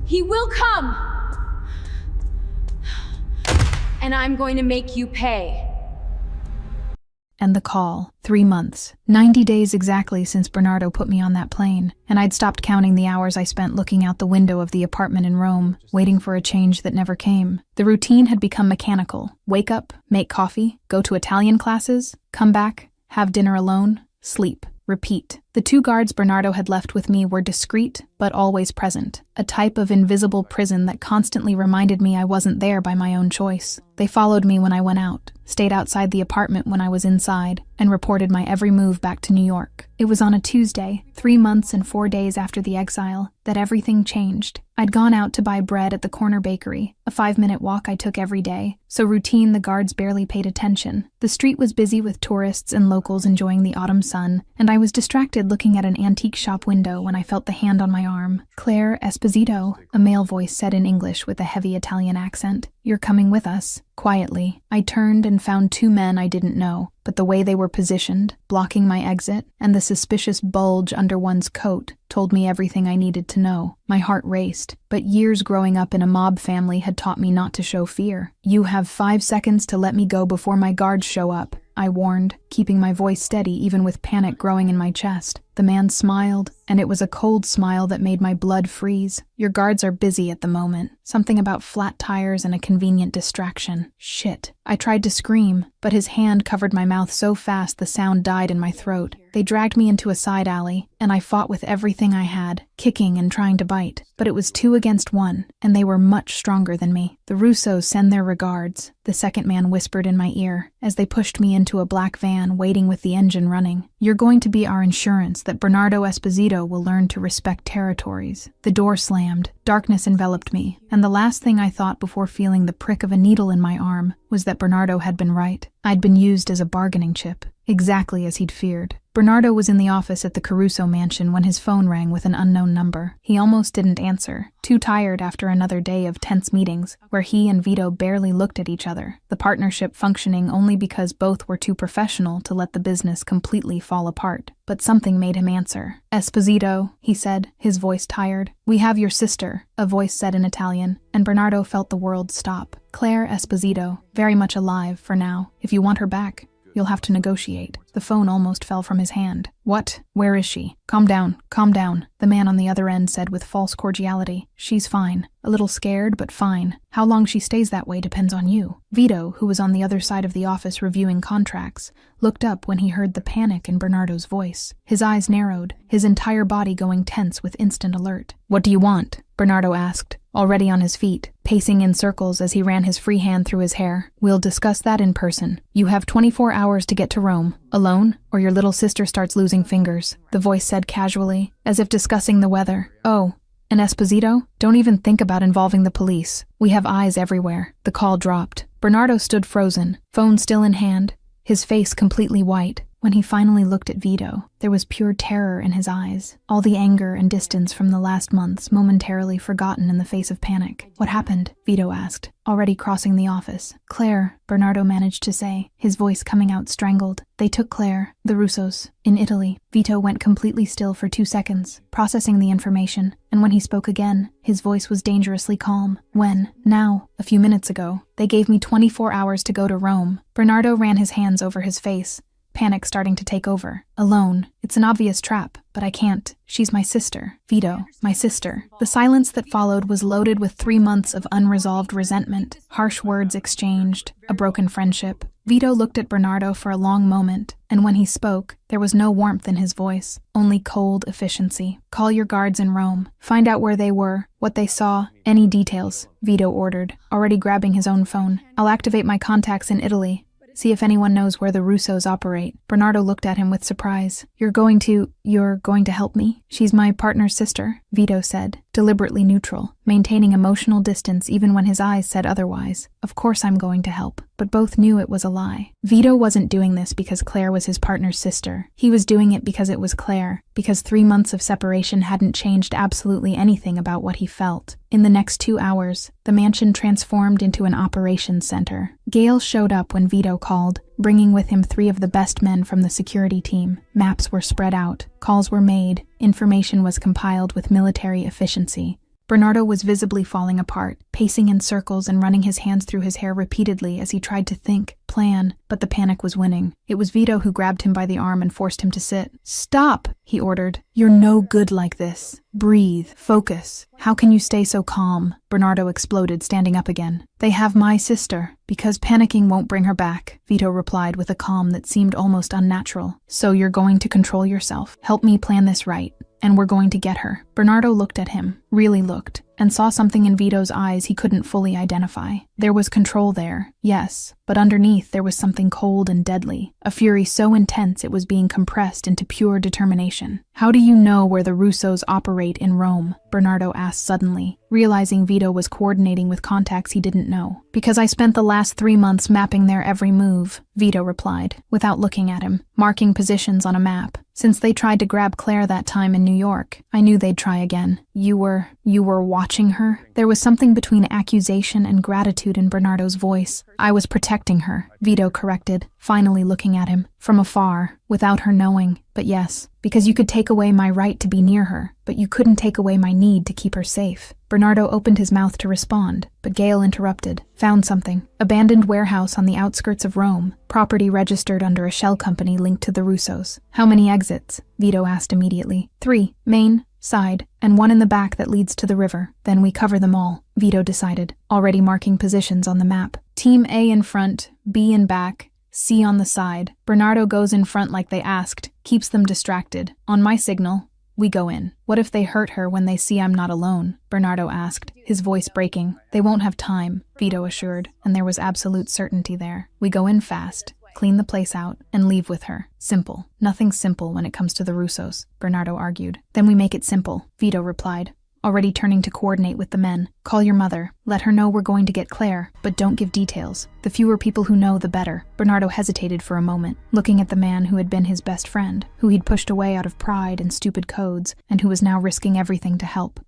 He will come! And I'm going to make you pay. And the call. 3 months. 90 days exactly since Bernardo put me on that plane, and I'd stopped counting the hours I spent looking out the window of the apartment in Rome, waiting for a change that never came. The routine had become mechanical. Wake up, make coffee, go to Italian classes, come back, have dinner alone, sleep, repeat. The 2 guards Bernardo had left with me were discreet, but always present, a type of invisible prison that constantly reminded me I wasn't there by my own choice. They followed me when I went out, stayed outside the apartment when I was inside, and reported my every move back to New York. It was on a Tuesday, 3 months and 4 days after the exile, that everything changed. I'd gone out to buy bread at the corner bakery, a 5-minute walk I took every day, so routine the guards barely paid attention. The street was busy with tourists and locals enjoying the autumn sun, and I was distracted looking at an antique shop window when I felt the hand on my arm. Claire Esposito, a male voice said in English with a heavy Italian accent. You're coming with us. Quietly, I turned and found 2 men I didn't know, but the way they were positioned, blocking my exit, and the suspicious bulge under one's coat told me everything I needed to know. My heart raced, but years growing up in a mob family had taught me not to show fear. You have 5 seconds to let me go before my guards show up, I warned, keeping my voice steady even with panic growing in my chest. The man smiled, and it was a cold smile that made my blood freeze. Your guards are busy at the moment. Something about flat tires and a convenient distraction. Shit. I tried to scream, but his hand covered my mouth so fast the sound died in my throat. They dragged me into a side alley, and I fought with everything I had, kicking and trying to bite. But it was 2 against 1, and they were much stronger than me. The Russos send their regards, the second man whispered in my ear, as they pushed me into a black van waiting with the engine running. You're going to be our insurance that Bernardo Esposito will learn to respect territories. The door slammed, darkness enveloped me, and the last thing I thought before feeling the prick of a needle in my arm was that Bernardo had been right. I'd been used as a bargaining chip, exactly as he'd feared. Bernardo was in the office at the Caruso mansion when his phone rang with an unknown number. He almost didn't answer, too tired after another day of tense meetings, where he and Vito barely looked at each other, the partnership functioning only because both were too professional to let the business completely fall apart. But something made him answer. Esposito, he said, his voice tired. We have your sister, a voice said in Italian, and Bernardo felt the world stop. Claire Esposito, very much alive for now. If you want her back, you'll have to negotiate. The phone almost fell from his hand. What? Where is she? Calm down, the man on the other end said with false cordiality. She's fine. A little scared, but fine. How long she stays that way depends on you. Vito, who was on the other side of the office reviewing contracts, looked up when he heard the panic in Bernardo's voice. His eyes narrowed, his entire body going tense with instant alert. What do you want? Bernardo asked, already on his feet, pacing in circles as he ran his free hand through his hair. We'll discuss that in person. You have 24 hours to get to Rome, alone, or your little sister starts losing fingers, the voice said casually, as if discussing the weather. Oh, and Esposito? Don't even think about involving the police. We have eyes everywhere. The call dropped. Bernardo stood frozen, phone still in hand, his face completely white. When he finally looked at Vito, there was pure terror in his eyes, all the anger and distance from the last months momentarily forgotten in the face of panic. What happened? Vito asked, already crossing the office. Claire, Bernardo managed to say, his voice coming out strangled. They took Claire, the Russos, in Italy. Vito went completely still for 2 seconds, processing the information, and when he spoke again, his voice was dangerously calm. When? Now, a few minutes ago. They gave me 24 hours to go to Rome. Bernardo ran his hands over his face, panic starting to take over. Alone. It's an obvious trap, but I can't. She's my sister. Vito, my sister. The silence that followed was loaded with 3 months of unresolved resentment, harsh words exchanged, a broken friendship. Vito looked at Bernardo for a long moment, and when he spoke, there was no warmth in his voice, only cold efficiency. Call your guards in Rome. Find out where they were, what they saw, any details, Vito ordered, already grabbing his own phone. I'll activate my contacts in Italy. See if anyone knows where the Russos operate. Bernardo looked at him with surprise. You're going to help me? She's my partner's sister, Vito said, deliberately neutral, maintaining emotional distance even when his eyes said otherwise. Of course I'm going to help. But both knew it was a lie. Vito wasn't doing this because Claire was his partner's sister. He was doing it because it was Claire, because 3 months of separation hadn't changed absolutely anything about what he felt. In the next 2 hours, the mansion transformed into an operations center. Gale showed up when Vito called, bringing with him 3 of the best men from the security team. Maps were spread out, calls were made, information was compiled with military efficiency. Bernardo was visibly falling apart, pacing in circles and running his hands through his hair repeatedly as he tried to think, plan, but the panic was winning. It was Vito who grabbed him by the arm and forced him to sit. "Stop!" he ordered. "You're no good like this. Breathe. Focus. How can you stay so calm?" Bernardo exploded, standing up again. "They have my sister. Because panicking won't bring her back," Vito replied with a calm that seemed almost unnatural. "So you're going to control yourself. Help me plan this right. And we're going to get her." Bernardo looked at him, really looked, and saw something in Vito's eyes he couldn't fully identify. There was control there, yes, but underneath there was something cold and deadly, a fury so intense it was being compressed into pure determination. "How do you know where the Russos operate in Rome?" Bernardo asked suddenly, realizing Vito was coordinating with contacts he didn't know. "Because I spent the last 3 months mapping their every move," Vito replied, without looking at him, marking positions on a map. "Since they tried to grab Claire that time in New York, I knew they'd try again." You were watching her?" There was something between accusation and gratitude in Bernardo's voice. "I was protecting her," Vito corrected, finally looking at him, from afar, without her knowing. "But yes, because you could take away my right to be near her, but you couldn't take away my need to keep her safe." Bernardo opened his mouth to respond, but Gale interrupted. "Found something. Abandoned warehouse on the outskirts of Rome. Property registered under a shell company linked to the Russos." "How many exits?" Vito asked immediately. 3, main, side, and 1 in the back that leads to the river. "Then we cover them all," Vito decided, already marking positions on the map. "Team A in front, B in back, C on the side." Bernardo goes in front like they asked, keeps them distracted. "On my signal, we go in." "What if they hurt her when they see I'm not alone?" Bernardo asked, his voice breaking. "They won't have time," Vito assured, and there was absolute certainty there. "We go in fast, clean the place out, and leave with her. Simple. Nothing's simple when it comes to the Russos," Bernardo argued. "Then we make it simple," Vito replied, already turning to coordinate with the men. "Call your mother. Let her know we're going to get Claire, but don't give details. The fewer people who know, the better." Bernardo hesitated for a moment, looking at the man who had been his best friend, who he'd pushed away out of pride and stupid codes, and who was now risking everything to help.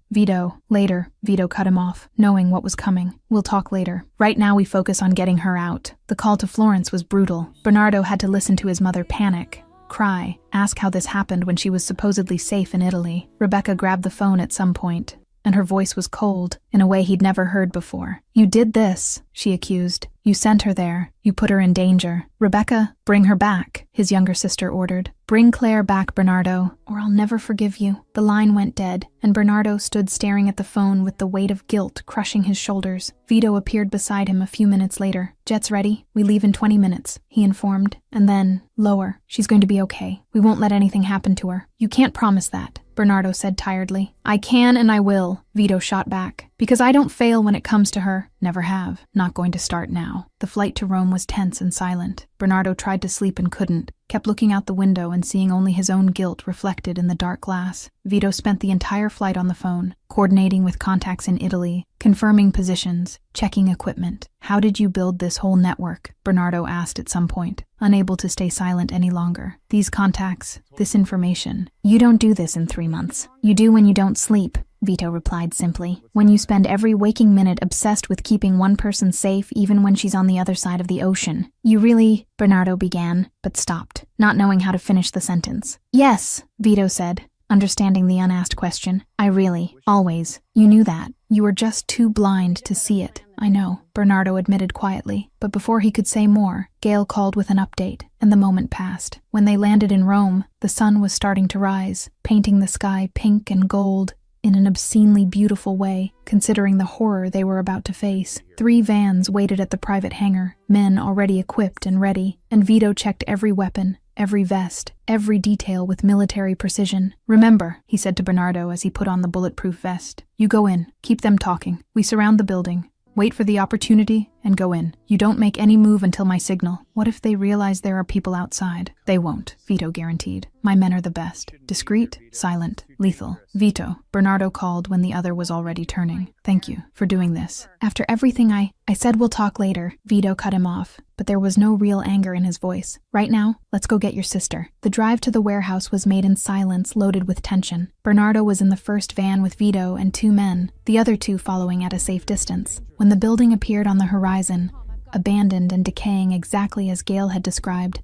Later, Vito cut him off, knowing what was coming. "We'll talk later. Right now we focus on getting her out." The call to Florence was brutal. Bernardo had to listen to his mother panic, cry, ask how this happened when she was supposedly safe in Italy. Rebecca grabbed the phone at some point, and her voice was cold, in a way he'd never heard before. "You did this," she accused. "You sent her there. You put her in danger." "Rebecca, bring her back," his younger sister ordered. "Bring Claire back, Bernardo, or I'll never forgive you." The line went dead, and Bernardo stood staring at the phone with the weight of guilt crushing his shoulders. Vito appeared beside him a few minutes later. "Jet's ready. We leave in 20 minutes, he informed. And then, lower. She's going to be okay. We won't let anything happen to her." "You can't promise that," Bernardo said tiredly. "I can and I will," Vito shot back. "Because I don't fail when it comes to her. Never have. Not going to start now." The flight to Rome was tense and silent. Bernardo tried to sleep and couldn't, kept looking out the window and seeing only his own guilt reflected in the dark glass. Vito spent the entire flight on the phone, coordinating with contacts in Italy, confirming positions, checking equipment. "How did you build this whole network?" Bernardo asked at some point, unable to stay silent any longer. "These contacts, this information. You don't do this in 3 months. You do when you don't sleep," Vito replied simply. "When you spend every waking minute obsessed with keeping one person safe even when she's on the other side of the ocean. You really," Bernardo began, but stopped, not knowing how to finish the sentence. "Yes," Vito said, understanding the unasked question. "I really, always. You knew that. You were just too blind to see it." "I know," Bernardo admitted quietly, but before he could say more, Gale called with an update, and the moment passed. When they landed in Rome, the sun was starting to rise, painting the sky pink and gold. in an obscenely beautiful way, considering the horror they were about to face. 3 vans waited at the private hangar, men already equipped and ready, and Vito checked every weapon, every vest, every detail with military precision. "Remember," he said to Bernardo as he put on the bulletproof vest, "you go in, keep them talking. We surround the building. Wait for the opportunity and go in. You don't make any move until my signal. What if they realize there are people outside?" "They won't," Vito guaranteed. "My men are the best. Discreet, silent, lethal." "Vito," Bernardo called when the other was already turning. "Thank you for doing this. After everything I said we'll talk later." Vito cut him off, but there was no real anger in his voice. "Right now, let's go get your sister." The drive to the warehouse was made in silence, loaded with tension. Bernardo was in the first van with Vito and 2 men, the other 2 following at a safe distance. When the building appeared on the horizon, abandoned and decaying exactly as Gale had described,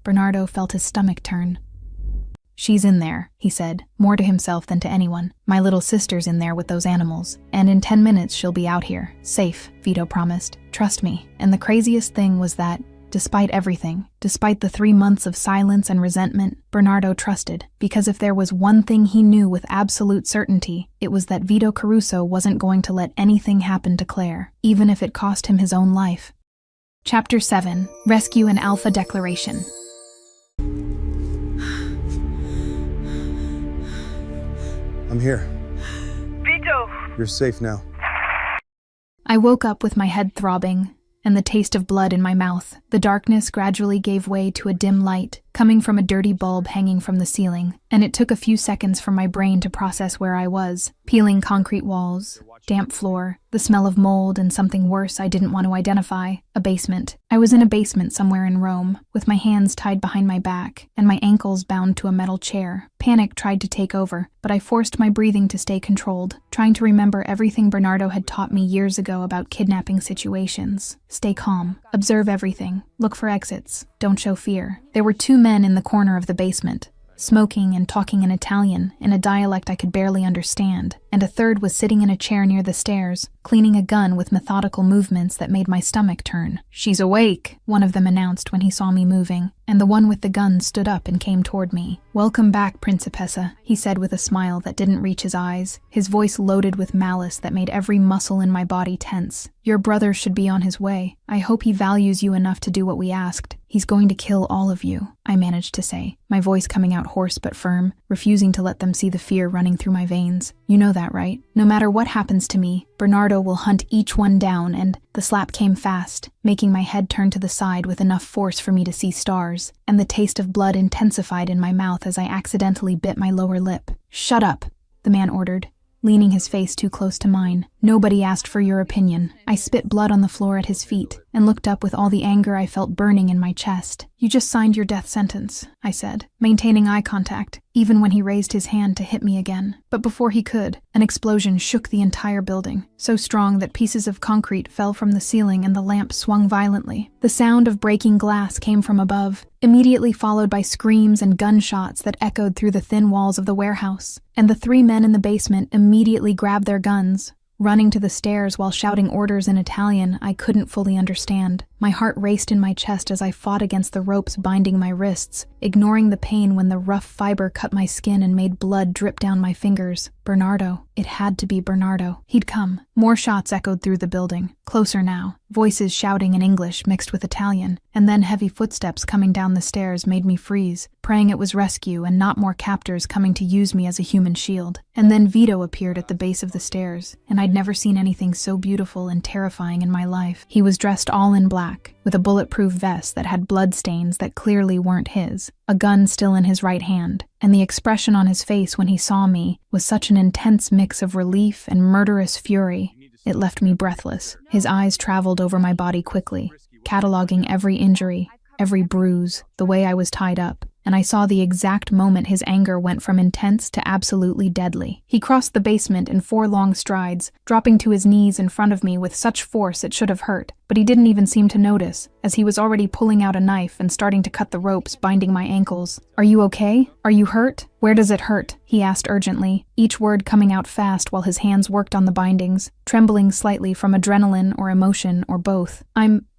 Bernardo felt his stomach turn. "She's in there," he said, more to himself than to anyone. "My little sister's in there with those animals, and in 10 minutes she'll be out here. Safe," Vito promised. "Trust me." And the craziest thing was that, despite everything, despite the 3 months of silence and resentment, Bernardo trusted, because if there was one thing he knew with absolute certainty, it was that Vito Caruso wasn't going to let anything happen to Claire, even if it cost him his own life. Chapter 7: Rescue and Alpha Declaration. I'm here. Vito! You're safe now. I woke up with my head throbbing and the taste of blood in my mouth. The darkness gradually gave way to a dim light, coming from a dirty bulb hanging from the ceiling, and it took a few seconds for my brain to process where I was. Peeling concrete walls, damp floor, the smell of mold, and something worse I didn't want to identify, a basement. I was in a basement somewhere in Rome, with my hands tied behind my back and my ankles bound to a metal chair. Panic tried to take over, but I forced my breathing to stay controlled, trying to remember everything Bernardo had taught me years ago about kidnapping situations. Stay calm, observe everything, look for exits, don't show fear. There were 2 men in the corner of the basement, smoking and talking in Italian, in a dialect I could barely understand, and a third was sitting in a chair near the stairs, cleaning a gun with methodical movements that made my stomach turn. "She's awake," one of them announced when he saw me moving, and the one with the gun stood up and came toward me. "Welcome back, Principessa," he said with a smile that didn't reach his eyes, his voice loaded with malice that made every muscle in my body tense. "Your brother should be on his way. I hope he values you enough to do what we asked. He's going to kill all of you," I managed to say, my voice coming out hoarse but firm, refusing to let them see the fear running through my veins. "You know that, right? No matter what happens to me, Bernardo will hunt each one down," and the slap came fast, making my head turn to the side with enough force for me to see stars, and the taste of blood intensified in my mouth as I accidentally bit my lower lip. "Shut up," the man ordered, leaning his face too close to mine. "Nobody asked for your opinion." I spit blood on the floor at his feet and looked up with all the anger I felt burning in my chest. "You just signed your death sentence," I said, maintaining eye contact, even when he raised his hand to hit me again. But before he could, an explosion shook the entire building, so strong that pieces of concrete fell from the ceiling and the lamp swung violently. The sound of breaking glass came from above, immediately followed by screams and gunshots that echoed through the thin walls of the warehouse, and the 3 men in the basement immediately grabbed their guns, running to the stairs while shouting orders in Italian I couldn't fully understand. My heart raced in my chest as I fought against the ropes binding my wrists, ignoring the pain when the rough fiber cut my skin and made blood drip down my fingers. Bernardo. It had to be Bernardo. He'd come. More shots echoed through the building, closer now, voices shouting in English mixed with Italian, and then heavy footsteps coming down the stairs made me freeze, praying it was rescue and not more captors coming to use me as a human shield. And then Vito appeared at the base of the stairs, and I'd never seen anything so beautiful and terrifying in my life. He was dressed all in black, with a bulletproof vest that had bloodstains that clearly weren't his, a gun still in his right hand, and the expression on his face when he saw me was such an intense mix of relief and murderous fury. It left me breathless. His eyes traveled over my body quickly, cataloging every injury, every bruise, the way I was tied up, and I saw the exact moment his anger went from intense to absolutely deadly. He crossed the basement in 4 long strides, dropping to his knees in front of me with such force it should have hurt, but he didn't even seem to notice, as he was already pulling out a knife and starting to cut the ropes binding my ankles. "Are you okay? Are you hurt? Where does it hurt?" he asked urgently, each word coming out fast while his hands worked on the bindings, trembling slightly from adrenaline or emotion or both.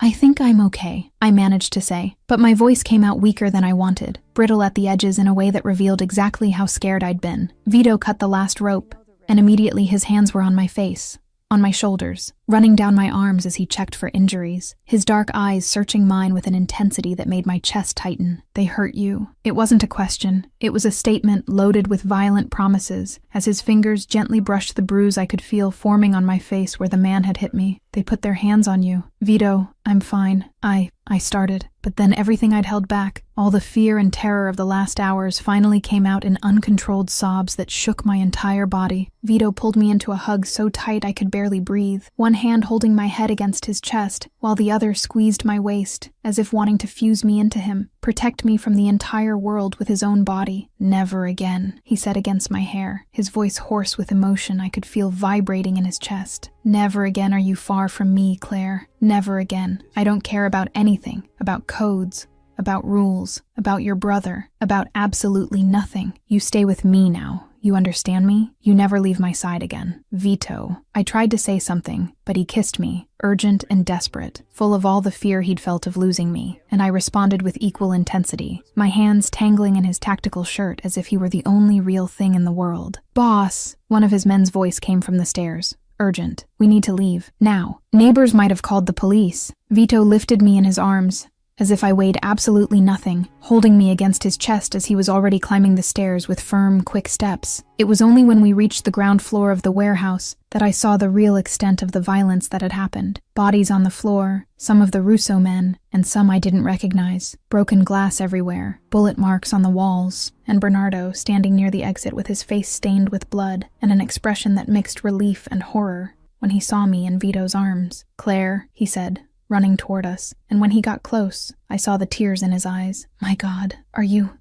I think I'm okay," I managed to say, but my voice came out weaker than I wanted, brittle at the edges in a way that revealed exactly how scared I'd been. Vito cut the last rope, and immediately his hands were on my face, on my shoulders, running down my arms as he checked for injuries, his dark eyes searching mine with an intensity that made my chest tighten. "They hurt you." It wasn't a question. It was a statement loaded with violent promises, as his fingers gently brushed the bruise I could feel forming on my face where the man had hit me. "They put their hands on you." "Vito, I'm fine." I started. But then everything I'd held back, all the fear and terror of the last hours, finally came out in uncontrolled sobs that shook my entire body. Vito pulled me into a hug so tight I could barely breathe, one hand holding my head against his chest, while the other squeezed my waist, as if wanting to fuse me into him, protect me from the entire world with his own body. "Never again," he said against my hair, his voice hoarse with emotion I could feel vibrating in his chest. "Never again are you far from me, Claire. Never again. I don't care about anything, about codes, about rules, about your brother, about absolutely nothing. You stay with me now. You understand me? You never leave my side again. Vito." I tried to say something, but he kissed me, urgent and desperate, full of all the fear he'd felt of losing me, and I responded with equal intensity, my hands tangling in his tactical shirt as if he were the only real thing in the world. "Boss!" One of his men's voice came from the stairs. "Urgent. We need to leave. Now." Neighbors might have called the police. Vito lifted me in his arms, as if I weighed absolutely nothing, holding me against his chest as he was already climbing the stairs with firm, quick steps. It was only when we reached the ground floor of the warehouse that I saw the real extent of the violence that had happened. Bodies on the floor, some of the Russo men, and some I didn't recognize. Broken glass everywhere, bullet marks on the walls, and Bernardo standing near the exit with his face stained with blood, and an expression that mixed relief and horror when he saw me in Vito's arms. "Claire," he said, running toward us, and when he got close, I saw the tears in his eyes. "My God,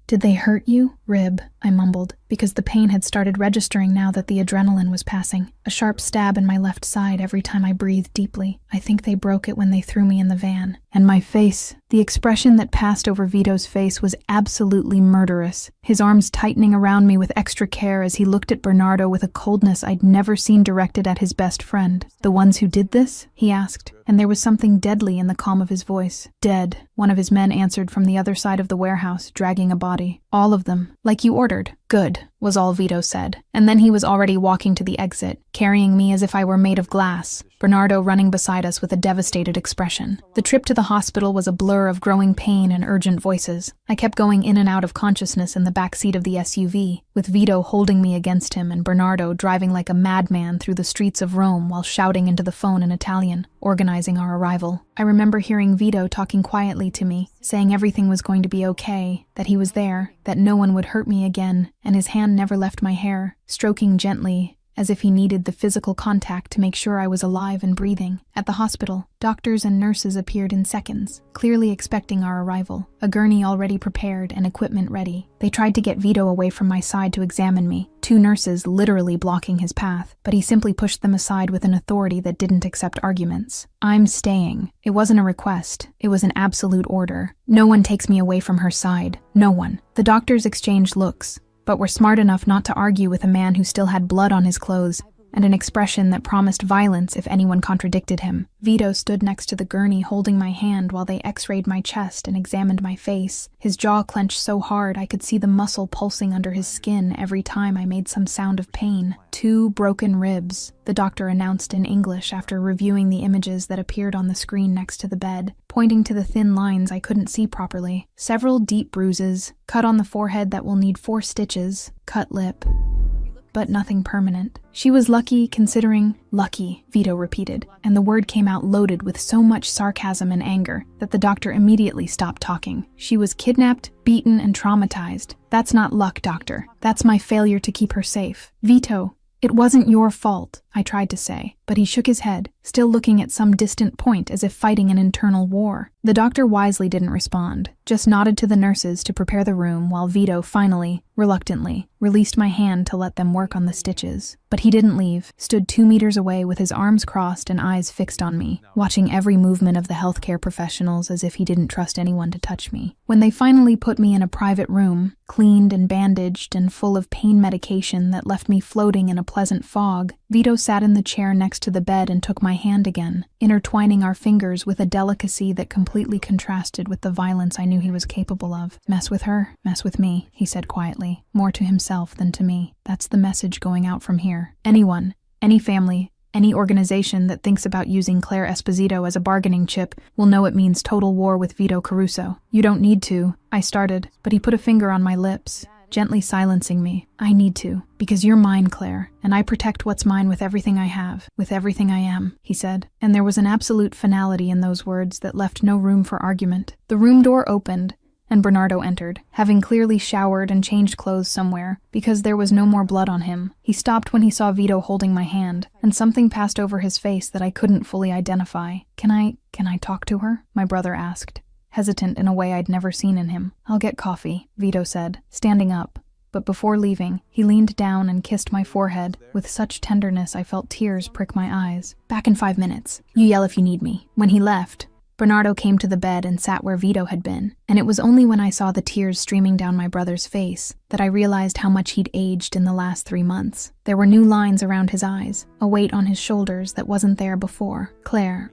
did they hurt you?" "Rib," I mumbled, because the pain had started registering now that the adrenaline was passing. A sharp stab in my left side every time I breathed deeply. "I think they broke it when they threw me in the van." And my face, the expression that passed over Vito's face was absolutely murderous, his arms tightening around me with extra care as he looked at Bernardo with a coldness I'd never seen directed at his best friend. "The ones who did this?" he asked, and there was something deadly in the calm of his voice. "Dead," one of his men answered from the other side of the warehouse, dragging a body. "All of them, like you ordered." "Good," was all Vito said, and then he was already walking to the exit, carrying me as if I were made of glass, Bernardo running beside us with a devastated expression. The trip to the hospital was a blur of growing pain and urgent voices. I kept going in and out of consciousness in the back seat of the SUV, with Vito holding me against him and Bernardo driving like a madman through the streets of Rome while shouting into the phone in Italian, organizing our arrival. I remember hearing Vito talking quietly to me, saying everything was going to be okay, that he was there, that no one would hurt me again, and his hand never left my hair, stroking gently, as if he needed the physical contact to make sure I was alive and breathing. At the hospital, doctors and nurses appeared in seconds, clearly expecting our arrival, a gurney already prepared and equipment ready. They tried to get Vito away from my side to examine me, 2 nurses literally blocking his path, but he simply pushed them aside with an authority that didn't accept arguments. "I'm staying." It wasn't a request, it was an absolute order. "No one takes me away from her side. No one." The doctors exchanged looks, but were smart enough not to argue with a man who still had blood on his clothes and an expression that promised violence if anyone contradicted him. Vito stood next to the gurney holding my hand while they x-rayed my chest and examined my face, his jaw clenched so hard I could see the muscle pulsing under his skin every time I made some sound of pain. 2 broken ribs, the doctor announced in English after reviewing the images that appeared on the screen next to the bed, pointing to the thin lines I couldn't see properly. "Several deep bruises, cut on the forehead that will need 4 stitches, cut lip, but nothing permanent." "She was lucky considering—" "Lucky," Vito repeated, and the word came out loaded with so much sarcasm and anger that the doctor immediately stopped talking. "She was kidnapped, beaten, and traumatized. That's not luck, doctor. That's my failure to keep her safe." "Vito, it wasn't your fault," I tried to say, but he shook his head, still looking at some distant point as if fighting an internal war. The doctor wisely didn't respond, just nodded to the nurses to prepare the room while Vito finally, reluctantly, released my hand to let them work on the stitches. But he didn't leave, stood 2 meters away with his arms crossed and eyes fixed on me, watching every movement of the healthcare professionals as if he didn't trust anyone to touch me. When they finally put me in a private room, cleaned and bandaged and full of pain medication that left me floating in a pleasant fog, Vito sat in the chair next to the bed and took my hand again, intertwining our fingers with a delicacy that completely contrasted with the violence I knew he was capable of. "Mess with her, mess with me," he said quietly, more to himself than to me. "That's the message going out from here. Anyone, any family, any organization that thinks about using Claire Esposito as a bargaining chip will know it means total war with Vito Caruso. You don't need to," I started, but he put a finger on my lips, gently silencing me. "I need to, because you're mine, Claire, and I protect what's mine with everything I have, with everything I am," he said. And there was an absolute finality in those words that left no room for argument. The room door opened, and Bernardo entered, having clearly showered and changed clothes somewhere, because there was no more blood on him. He stopped when he saw Vito holding my hand, and something passed over his face that I couldn't fully identify. Can I talk to her?" my brother asked, hesitant in a way I'd never seen in him. "I'll get coffee," Vito said, standing up. But before leaving, he leaned down and kissed my forehead with such tenderness I felt tears prick my eyes. "Back in 5 minutes. You yell if you need me." When he left, Bernardo came to the bed and sat where Vito had been, and it was only when I saw the tears streaming down my brother's face that I realized how much he'd aged in the last 3 months. There were new lines around his eyes, a weight on his shoulders that wasn't there before. "Claire,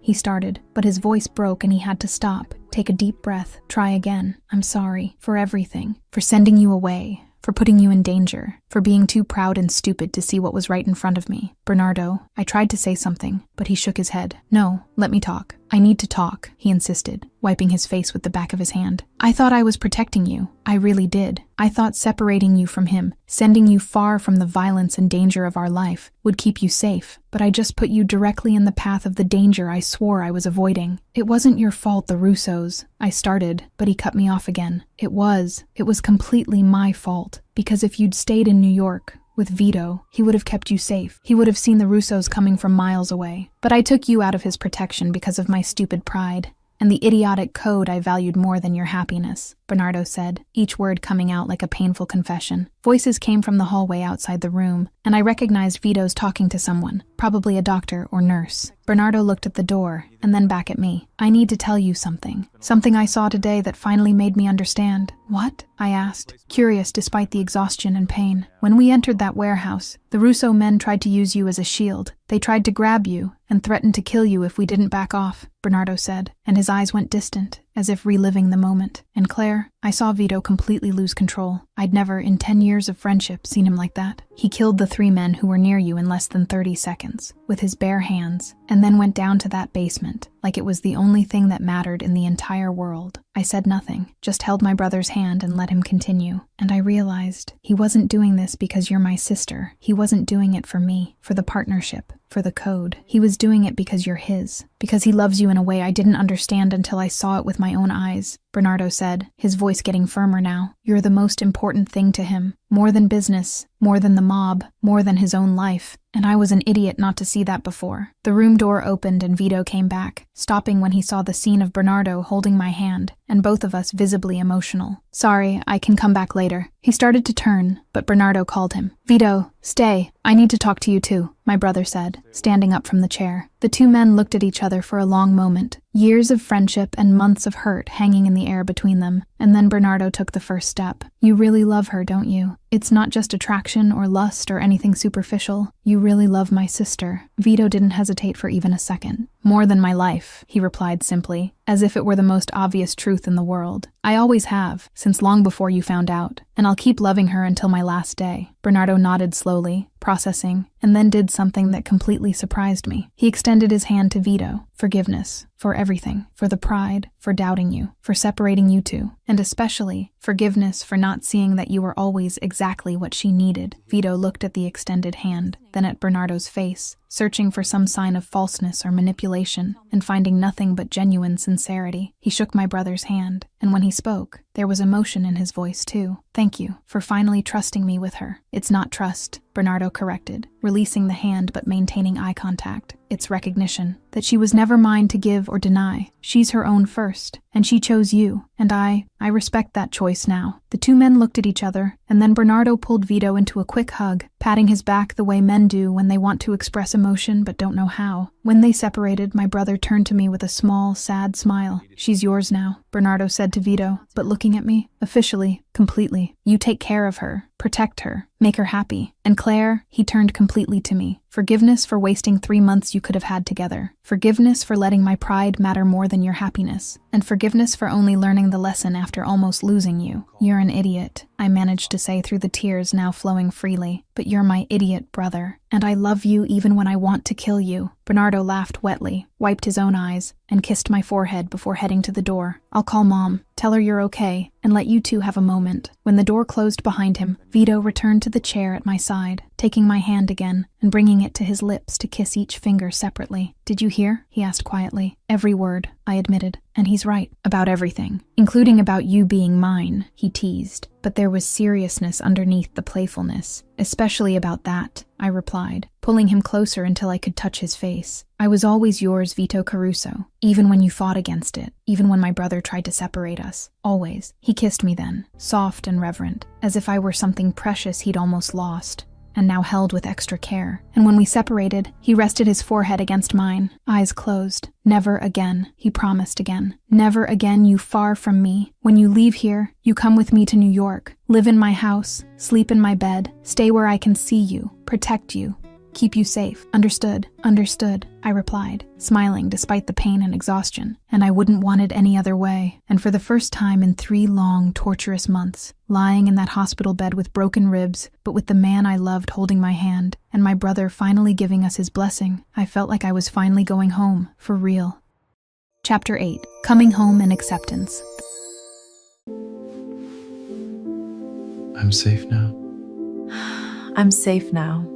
he started, but his voice broke and he had to stop, take a deep breath, try again. "I'm sorry for everything, for sending you away, for putting you in danger, for being too proud and stupid to see what was right in front of me." "Bernardo," I tried to say something, but he shook his head. "No, let me talk. I need to talk," he insisted, wiping his face with the back of his hand. "I thought I was protecting you. I really did. I thought separating you from him, sending you far from the violence and danger of our life, would keep you safe. But I just put you directly in the path of the danger I swore I was avoiding. It wasn't your fault, the Russos," I started, but he cut me off again. It was completely my fault, because if you'd stayed in New York with Vito, he would have kept you safe. He would have seen the Russos coming from miles away. But I took you out of his protection because of my stupid pride and the idiotic code I valued more than your happiness," Bernardo said, each word coming out like a painful confession. Voices came from the hallway outside the room, and I recognized Vito's talking to someone, probably a doctor or nurse. Bernardo looked at the door, and then back at me. "I need to tell you something. Something I saw today that finally made me understand." "What?" I asked, curious despite the exhaustion and pain. "When we entered that warehouse, the Russo men tried to use you as a shield. They tried to grab you and threatened to kill you if we didn't back off," Bernardo said, and his eyes went distant, as if reliving the moment. "And Claire, I saw Vito completely lose control. I'd never, in 10 years of friendship, seen him like that. He killed the 3 men who were near you in less than 30 seconds, with his bare hands, and then went down to that basement, like it was the only thing that mattered in the entire world." I said nothing, just held my brother's hand and let him continue. And I realized he wasn't doing this because you're my sister. He wasn't doing it for me, for the partnership, for the code. He was doing it because you're his, because he loves you in a way I didn't understand until I saw it with my own eyes, Bernardo said, his voice getting firmer now. "You're the most important thing to him, more than business, more than the mob, more than his own life. And I was an idiot not to see that before." The room door opened and Vito came back, stopping when he saw the scene of Bernardo holding my hand, and both of us visibly emotional. "Sorry, I can come back later." He started to turn, but Bernardo called him. "Vito, stay. I need to talk to you too," my brother said, standing up from the chair. The 2 men looked at each other for a long moment, years of friendship and months of hurt hanging in the air between them, and then Bernardo took the first step. "You really love her, don't you? It's not just attraction or lust or anything superficial. You really love my sister." Vito didn't hesitate for even a second. "More than my life," he replied simply, as if it were the most obvious truth in the world. "I always have, since long before you found out, and I'll keep loving her until my last day." Bernardo nodded slowly, processing, and then did something that completely surprised me. He extended his hand to Vito. "Forgiveness, for everything, for the pride, for doubting you, for separating you two, and especially forgiveness for not seeing that you were always exactly what she needed." Vito looked at the extended hand, then at Bernardo's face, searching for some sign of falseness or manipulation, and finding nothing but genuine sincerity. He shook my brother's hand, and when he spoke, there was emotion in his voice too. "Thank you for finally trusting me with her." "It's not trust," Bernardo corrected, releasing the hand but maintaining eye contact. "It's recognition, that she was never mine to give or deny. She's her own first, and she chose you, and I respect that choice now." The 2 men looked at each other, and then Bernardo pulled Vito into a quick hug, patting his back the way men do when they want to express emotion but don't know how. When they separated, my brother turned to me with a small, sad smile. "She's yours now," Bernardo said to Vito, but looking at me, "officially, completely. You take care of her, protect her, make her happy. And Claire," he turned completely to me, Forgiveness for wasting 3 months you could have had together. Forgiveness for letting my pride matter more than your happiness. And forgiveness for only learning the lesson after almost losing you. You're an idiot, I managed to say through the tears now flowing freely. But you're my idiot brother. And I love you even when I want to kill you. Bernardo laughed wetly, wiped his own eyes, and kissed my forehead before heading to the door. I'll call Mom, tell her you're okay, and let you two have a moment. When the door closed behind him, Vito returned to the chair at my side, taking my hand again and bringing it to his lips to kiss each finger separately. Did you hear? He asked quietly. Every word, I admitted. And he's right, about everything, including about you being mine, he teased. But there was seriousness underneath the playfulness, especially about that, I replied, pulling him closer until I could touch his face. I was always yours, Vito Caruso, even when you fought against it, even when my brother tried to separate us. Always. He kissed me then, soft and reverent, as if I were something precious he'd almost lost, and now held with extra care. And when we separated, he rested his forehead against mine, eyes closed. Never again, he promised again. Never again, you far from me. When you leave here, you come with me to New York. Live in my house, sleep in my bed, stay where I can see you, protect you, keep you safe. Understood, understood, I replied, smiling despite the pain and exhaustion. And I wouldn't want it any other way. And for the first time in 3 long, torturous months, lying in that hospital bed with broken ribs, but with the man I loved holding my hand, and my brother finally giving us his blessing, I felt like I was finally going home, for real. Chapter 8. Coming Home and Acceptance. I'm safe now. I'm safe now.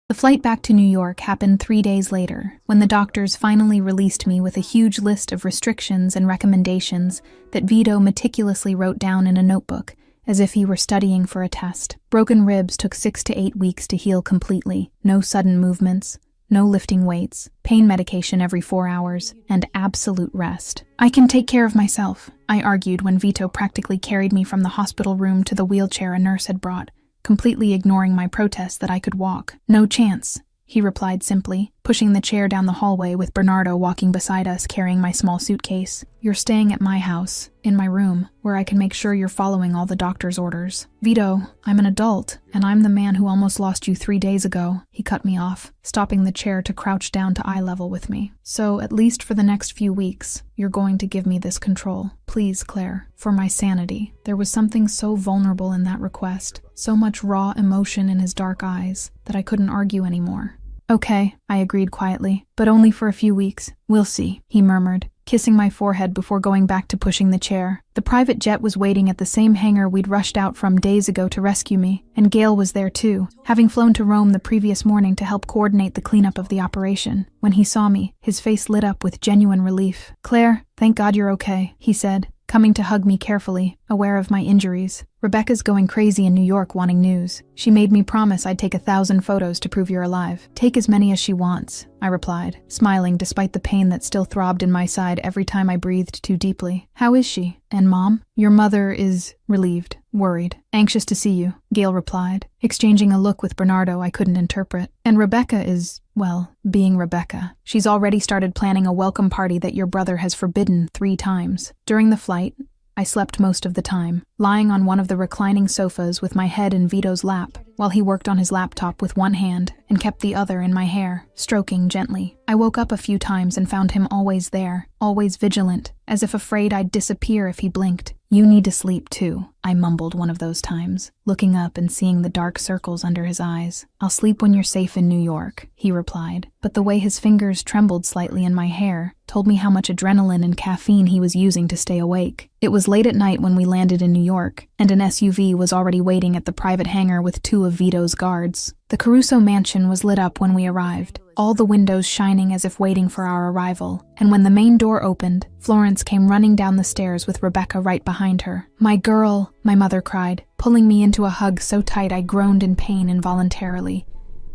The flight back to New York happened 3 days later, when the doctors finally released me with a huge list of restrictions and recommendations that Vito meticulously wrote down in a notebook, as if he were studying for a test. Broken ribs took 6 to 8 weeks to heal completely, no sudden movements, no lifting weights, pain medication every 4 hours, and absolute rest. I can take care of myself, I argued when Vito practically carried me from the hospital room to the wheelchair a nurse had brought, completely ignoring my protest that I could walk. No chance, he replied simply, pushing the chair down the hallway with Bernardo walking beside us carrying my small suitcase. You're staying at my house, in my room, where I can make sure you're following all the doctor's orders. Vito, I'm an adult, and I'm the man who almost lost you 3 days ago, he cut me off, stopping the chair to crouch down to eye level with me. So, at least for the next few weeks, you're going to give me this control. Please, Claire, for my sanity. There was something so vulnerable in that request, so much raw emotion in his dark eyes, that I couldn't argue anymore. Okay, I agreed quietly, but only for a few weeks. We'll see, he murmured, kissing my forehead before going back to pushing the chair. The private jet was waiting at the same hangar we'd rushed out from days ago to rescue me, and Gail was there too, having flown to Rome the previous morning to help coordinate the cleanup of the operation. When he saw me, his face lit up with genuine relief. Claire, thank God you're okay, he said, coming to hug me carefully, aware of my injuries. Rebecca's going crazy in New York wanting news. She made me promise I'd take 1,000 photos to prove you're alive. Take as many as she wants, I replied, smiling despite the pain that still throbbed in my side every time I breathed too deeply. How is she? And Mom? Your mother is relieved, worried, anxious to see you, Gail replied, exchanging a look with Bernardo I couldn't interpret. And Rebecca is, well, being Rebecca. She's already started planning a welcome party that your brother has forbidden 3 times. During the flight, I slept most of the time, lying on one of the reclining sofas with my head in Vito's lap, while he worked on his laptop with one hand and kept the other in my hair, stroking gently. I woke up a few times and found him always there, always vigilant, as if afraid I'd disappear if he blinked. You need to sleep too, I mumbled one of those times, looking up and seeing the dark circles under his eyes. I'll sleep when you're safe in New York, he replied, but the way his fingers trembled slightly in my hair told me how much adrenaline and caffeine he was using to stay awake. It was late at night when we landed in New York, and an SUV was already waiting at the private hangar with 2 of Vito's guards. The Caruso mansion was lit up when we arrived, all the windows shining as if waiting for our arrival, and when the main door opened, Florence came running down the stairs with Rebecca right behind her. My girl, my mother cried, pulling me into a hug so tight I groaned in pain involuntarily,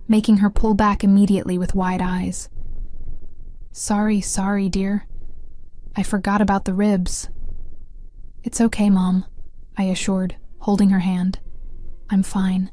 making her pull back immediately with wide eyes. Sorry, dear. I forgot about the ribs. It's okay, Mom, I assured, holding her hand. I'm fine.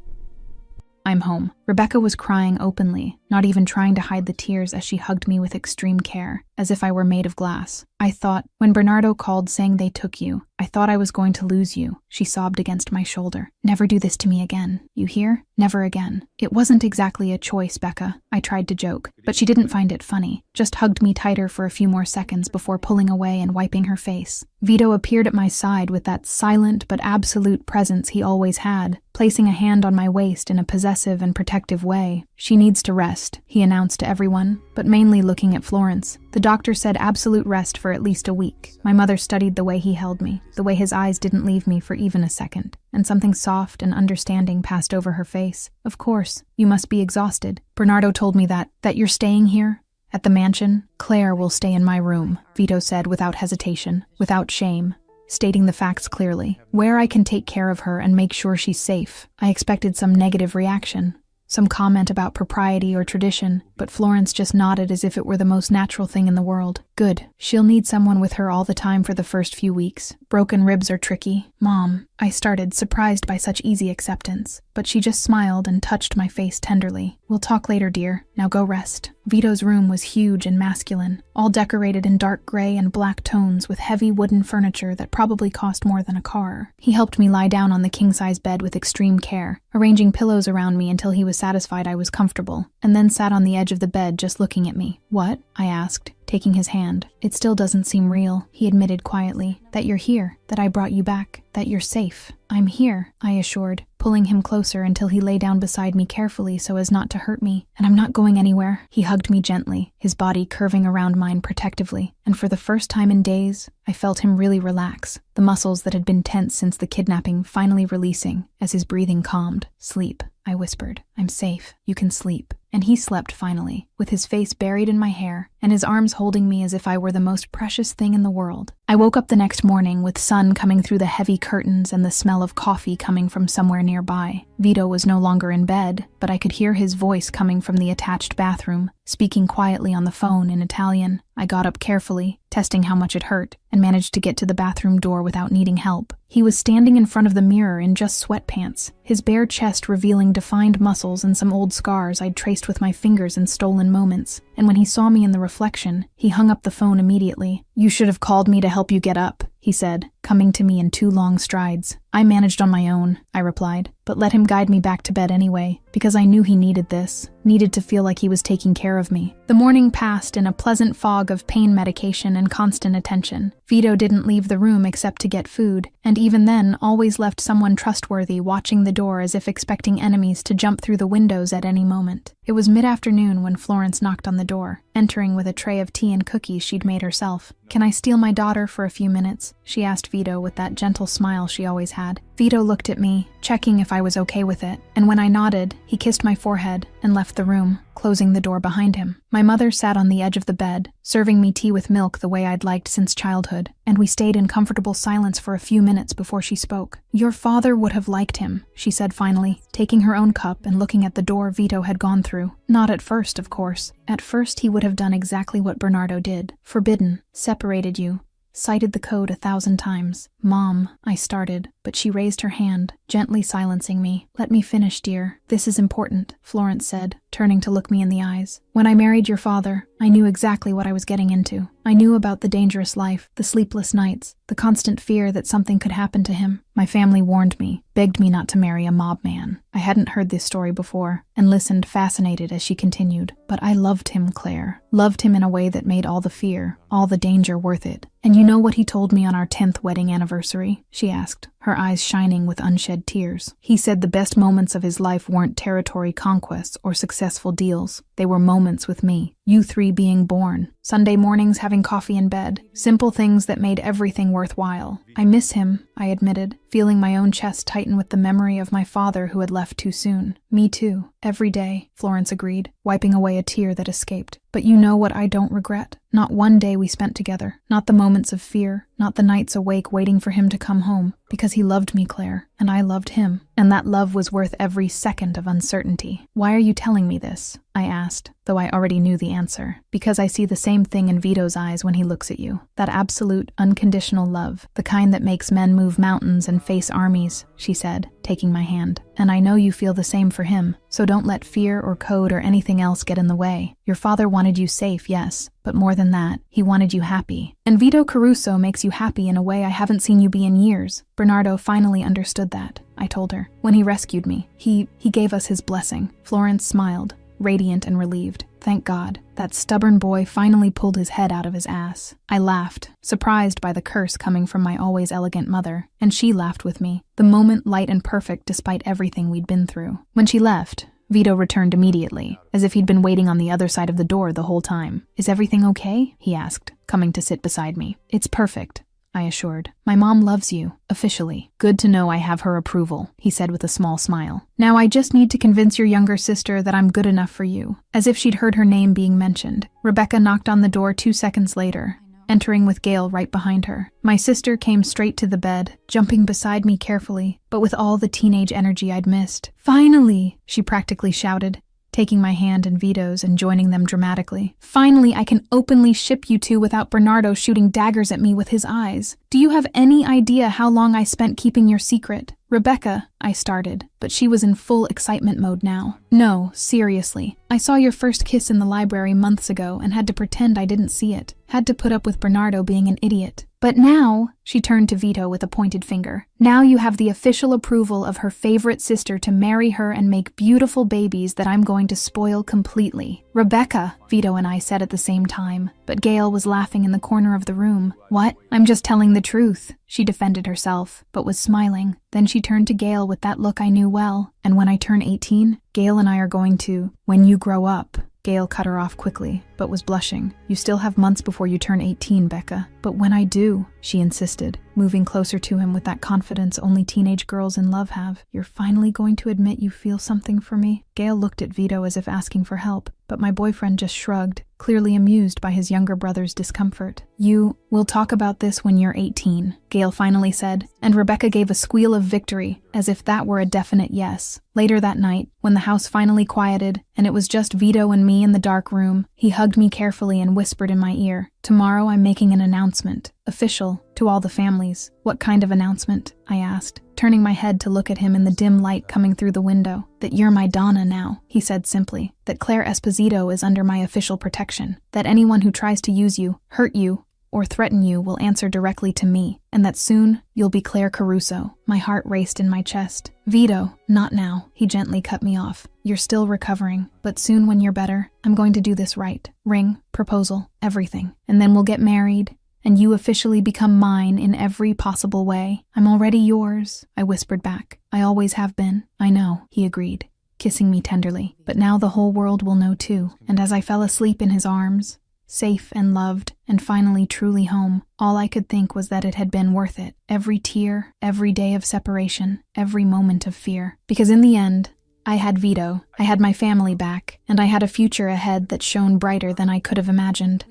I'm home. Rebecca was crying openly, not even trying to hide the tears as she hugged me with extreme care, as if I were made of glass. I thought, when Bernardo called saying they took you, I thought I was going to lose you. She sobbed against my shoulder. Never do this to me again. You hear? Never again. It wasn't exactly a choice, Becca. I tried to joke, but she didn't find it funny, just hugged me tighter for a few more seconds before pulling away and wiping her face. Vito appeared at my side with that silent but absolute presence he always had, placing a hand on my waist in a possessive and protective way. She needs to rest, he announced to everyone, but mainly looking at Florence. The doctor said absolute rest for at least a week. My mother studied the way he held me, the way his eyes didn't leave me for even a second, and something soft and understanding passed over her face. Of course, you must be exhausted. Bernardo told me that you're staying here? At the mansion? Claire will stay in my room, Vito said without hesitation, without shame, stating the facts clearly. Where I can take care of her and make sure she's safe. I expected some negative reaction, some comment about propriety or tradition, but Florence just nodded as if it were the most natural thing in the world. Good. She'll need someone with her all the time for the first few weeks. Broken ribs are tricky. Mom, I started, surprised by such easy acceptance, but she just smiled and touched my face tenderly. We'll talk later, dear. Now go rest. Vito's room was huge and masculine, all decorated in dark gray and black tones with heavy wooden furniture that probably cost more than a car. He helped me lie down on the king-size bed with extreme care, arranging pillows around me until he was satisfied I was comfortable, and then sat on the edge of the bed just looking at me. What? I asked, taking his hand. It still doesn't seem real, he admitted quietly. That you're here, that I brought you back, that you're safe. I'm here, I assured, pulling him closer until he lay down beside me carefully so as not to hurt me. And I'm not going anywhere. He hugged me gently, his body curving around mine protectively, and for the first time in days, I felt him really relax, the muscles that had been tense since the kidnapping finally releasing as his breathing calmed. Sleep, I whispered. I'm safe. You can sleep. And he slept finally, with his face buried in my hair and his arms holding me as if I were the most precious thing in the world. I woke up the next morning with sun coming through the heavy curtains and the smell of coffee coming from somewhere nearby. Vito was no longer in bed, but I could hear his voice coming from the attached bathroom, speaking quietly on the phone in Italian. I got up carefully, testing how much it hurt, and managed to get to the bathroom door without needing help. He was standing in front of the mirror in just sweatpants, his bare chest revealing defined muscles and some old scars I'd traced with my fingers in stolen moments. And when he saw me in the reflection, he hung up the phone immediately. You should have called me to help you get up, he said, coming to me in 2 long strides. I managed on my own, I replied, but let him guide me back to bed anyway, because I knew he needed this, needed to feel like he was taking care of me. The morning passed in a pleasant fog of pain medication and constant attention. Vito didn't leave the room except to get food, and even then always left someone trustworthy watching the door as if expecting enemies to jump through the windows at any moment. It was mid-afternoon when Florence knocked on the door, entering with a tray of tea and cookies she'd made herself. Can I steal my daughter for a few minutes? She asked Vito with that gentle smile she always had. Vito looked at me, checking if I was okay with it, and when I nodded, he kissed my forehead and left the room, closing the door behind him. My mother sat on the edge of the bed, serving me tea with milk the way I'd liked since childhood, and we stayed in comfortable silence for a few minutes before she spoke. Your father would have liked him, she said finally, taking her own cup and looking at the door Vito had gone through. Not at first, of course. At first he would have done exactly what Bernardo did. Forbidden, separated you, cited the code 1,000 times. Mom, I started, but she raised her hand, gently silencing me. Let me finish, dear. This is important, Florence said, turning to look me in the eyes. When I married your father, I knew exactly what I was getting into. I knew about the dangerous life, the sleepless nights, the constant fear that something could happen to him. My family warned me, begged me not to marry a mob man. I hadn't heard this story before, and listened fascinated as she continued. But I loved him, Claire. Loved him in a way that made all the fear, all the danger worth it. And you know what he told me on our 10th wedding anniversary? She asked, her eyes shining with unshed tears. He said the best moments of his life weren't territory conquests or successful deals. They were moments with me, you 3 being born, Sunday mornings having coffee in bed, simple things that made everything worthwhile. I miss him, I admitted, feeling my own chest tighten with the memory of my father who had left too soon. Me too, every day, Florence agreed, wiping away a tear that escaped. But you know what I don't regret? Not one day we spent together, not the moments of fear, not the nights awake waiting for him to come home, because he loved me, Claire, and I loved him, and that love was worth every second of uncertainty. Why are you telling me this? I asked, though I already knew the answer. Because I see the same thing in Vito's eyes when he looks at you. That absolute, unconditional love, the kind that makes men move mountains and face armies, she said, taking my hand. And I know you feel the same for him. So don't let fear or code or anything else get in the way. Your father wanted you safe, yes, but more than that, he wanted you happy. And Vito Caruso makes you happy in a way I haven't seen you be in years. Bernardo finally understood that, I told her. When he rescued me, he gave us his blessing. Florence smiled, radiant and relieved. Thank God. That stubborn boy finally pulled his head out of his ass. I laughed, surprised by the curse coming from my always elegant mother, and she laughed with me, the moment light and perfect despite everything we'd been through. When she left, Vito returned immediately, as if he'd been waiting on the other side of the door the whole time. Is everything okay? He asked, coming to sit beside me. It's perfect, I assured. My mom loves you, officially. Good to know I have her approval, he said with a small smile. Now I just need to convince your younger sister that I'm good enough for you. As if she'd heard her name being mentioned, Rebecca knocked on the door 2 seconds later, entering with Gail right behind her. My sister came straight to the bed, jumping beside me carefully, but with all the teenage energy I'd missed. Finally, she practically shouted, taking my hand and Vito's and joining them dramatically. Finally, I can openly ship you two without Bernardo shooting daggers at me with his eyes. Do you have any idea how long I spent keeping your secret? Rebecca, I started, but she was in full excitement mode now. No, seriously. I saw your first kiss in the library months ago and had to pretend I didn't see it. Had to put up with Bernardo being an idiot. But now, she turned to Vito with a pointed finger, now you have the official approval of her favorite sister to marry her and make beautiful babies that I'm going to spoil completely. Rebecca, Vito and I said at the same time, but Gail was laughing in the corner of the room. What? I'm just telling the truth. She defended herself, but was smiling. Then she turned to Gail with that look I knew well. And when I turn 18, Gail and I are going to, when you grow up. Gail cut her off quickly, but was blushing. You still have months before you turn 18, Becca. But when I do, she insisted, moving closer to him with that confidence only teenage girls in love have. You're finally going to admit you feel something for me? Gail looked at Vito as if asking for help, but my boyfriend just shrugged, clearly amused by his younger brother's discomfort. We'll talk about this when you're 18, Gail finally said, and Rebecca gave a squeal of victory, as if that were a definite yes. Later that night, when the house finally quieted, and it was just Vito and me in the dark room, he hugged me carefully and whispered in my ear, "Tomorrow I'm making an announcement, official, to all the families." What kind of announcement? I asked, turning my head to look at him in the dim light coming through the window. That you're my Donna now, he said simply. That Claire Esposito is under my official protection. That anyone who tries to use you, hurt you, or threaten you will answer directly to me, and that soon you'll be Claire Caruso. My heart raced in my chest. Vito, not now, he gently cut me off. You're still recovering, but soon when you're better, I'm going to do this right. Ring, proposal, everything. And then we'll get married, and you officially become mine in every possible way. I'm already yours, I whispered back. I always have been. I know, he agreed, kissing me tenderly. But now the whole world will know too. And as I fell asleep in his arms, safe and loved, and finally truly home, all I could think was that it had been worth it. Every tear, every day of separation, every moment of fear. Because in the end, I had Vito, I had my family back, and I had a future ahead that shone brighter than I could have imagined.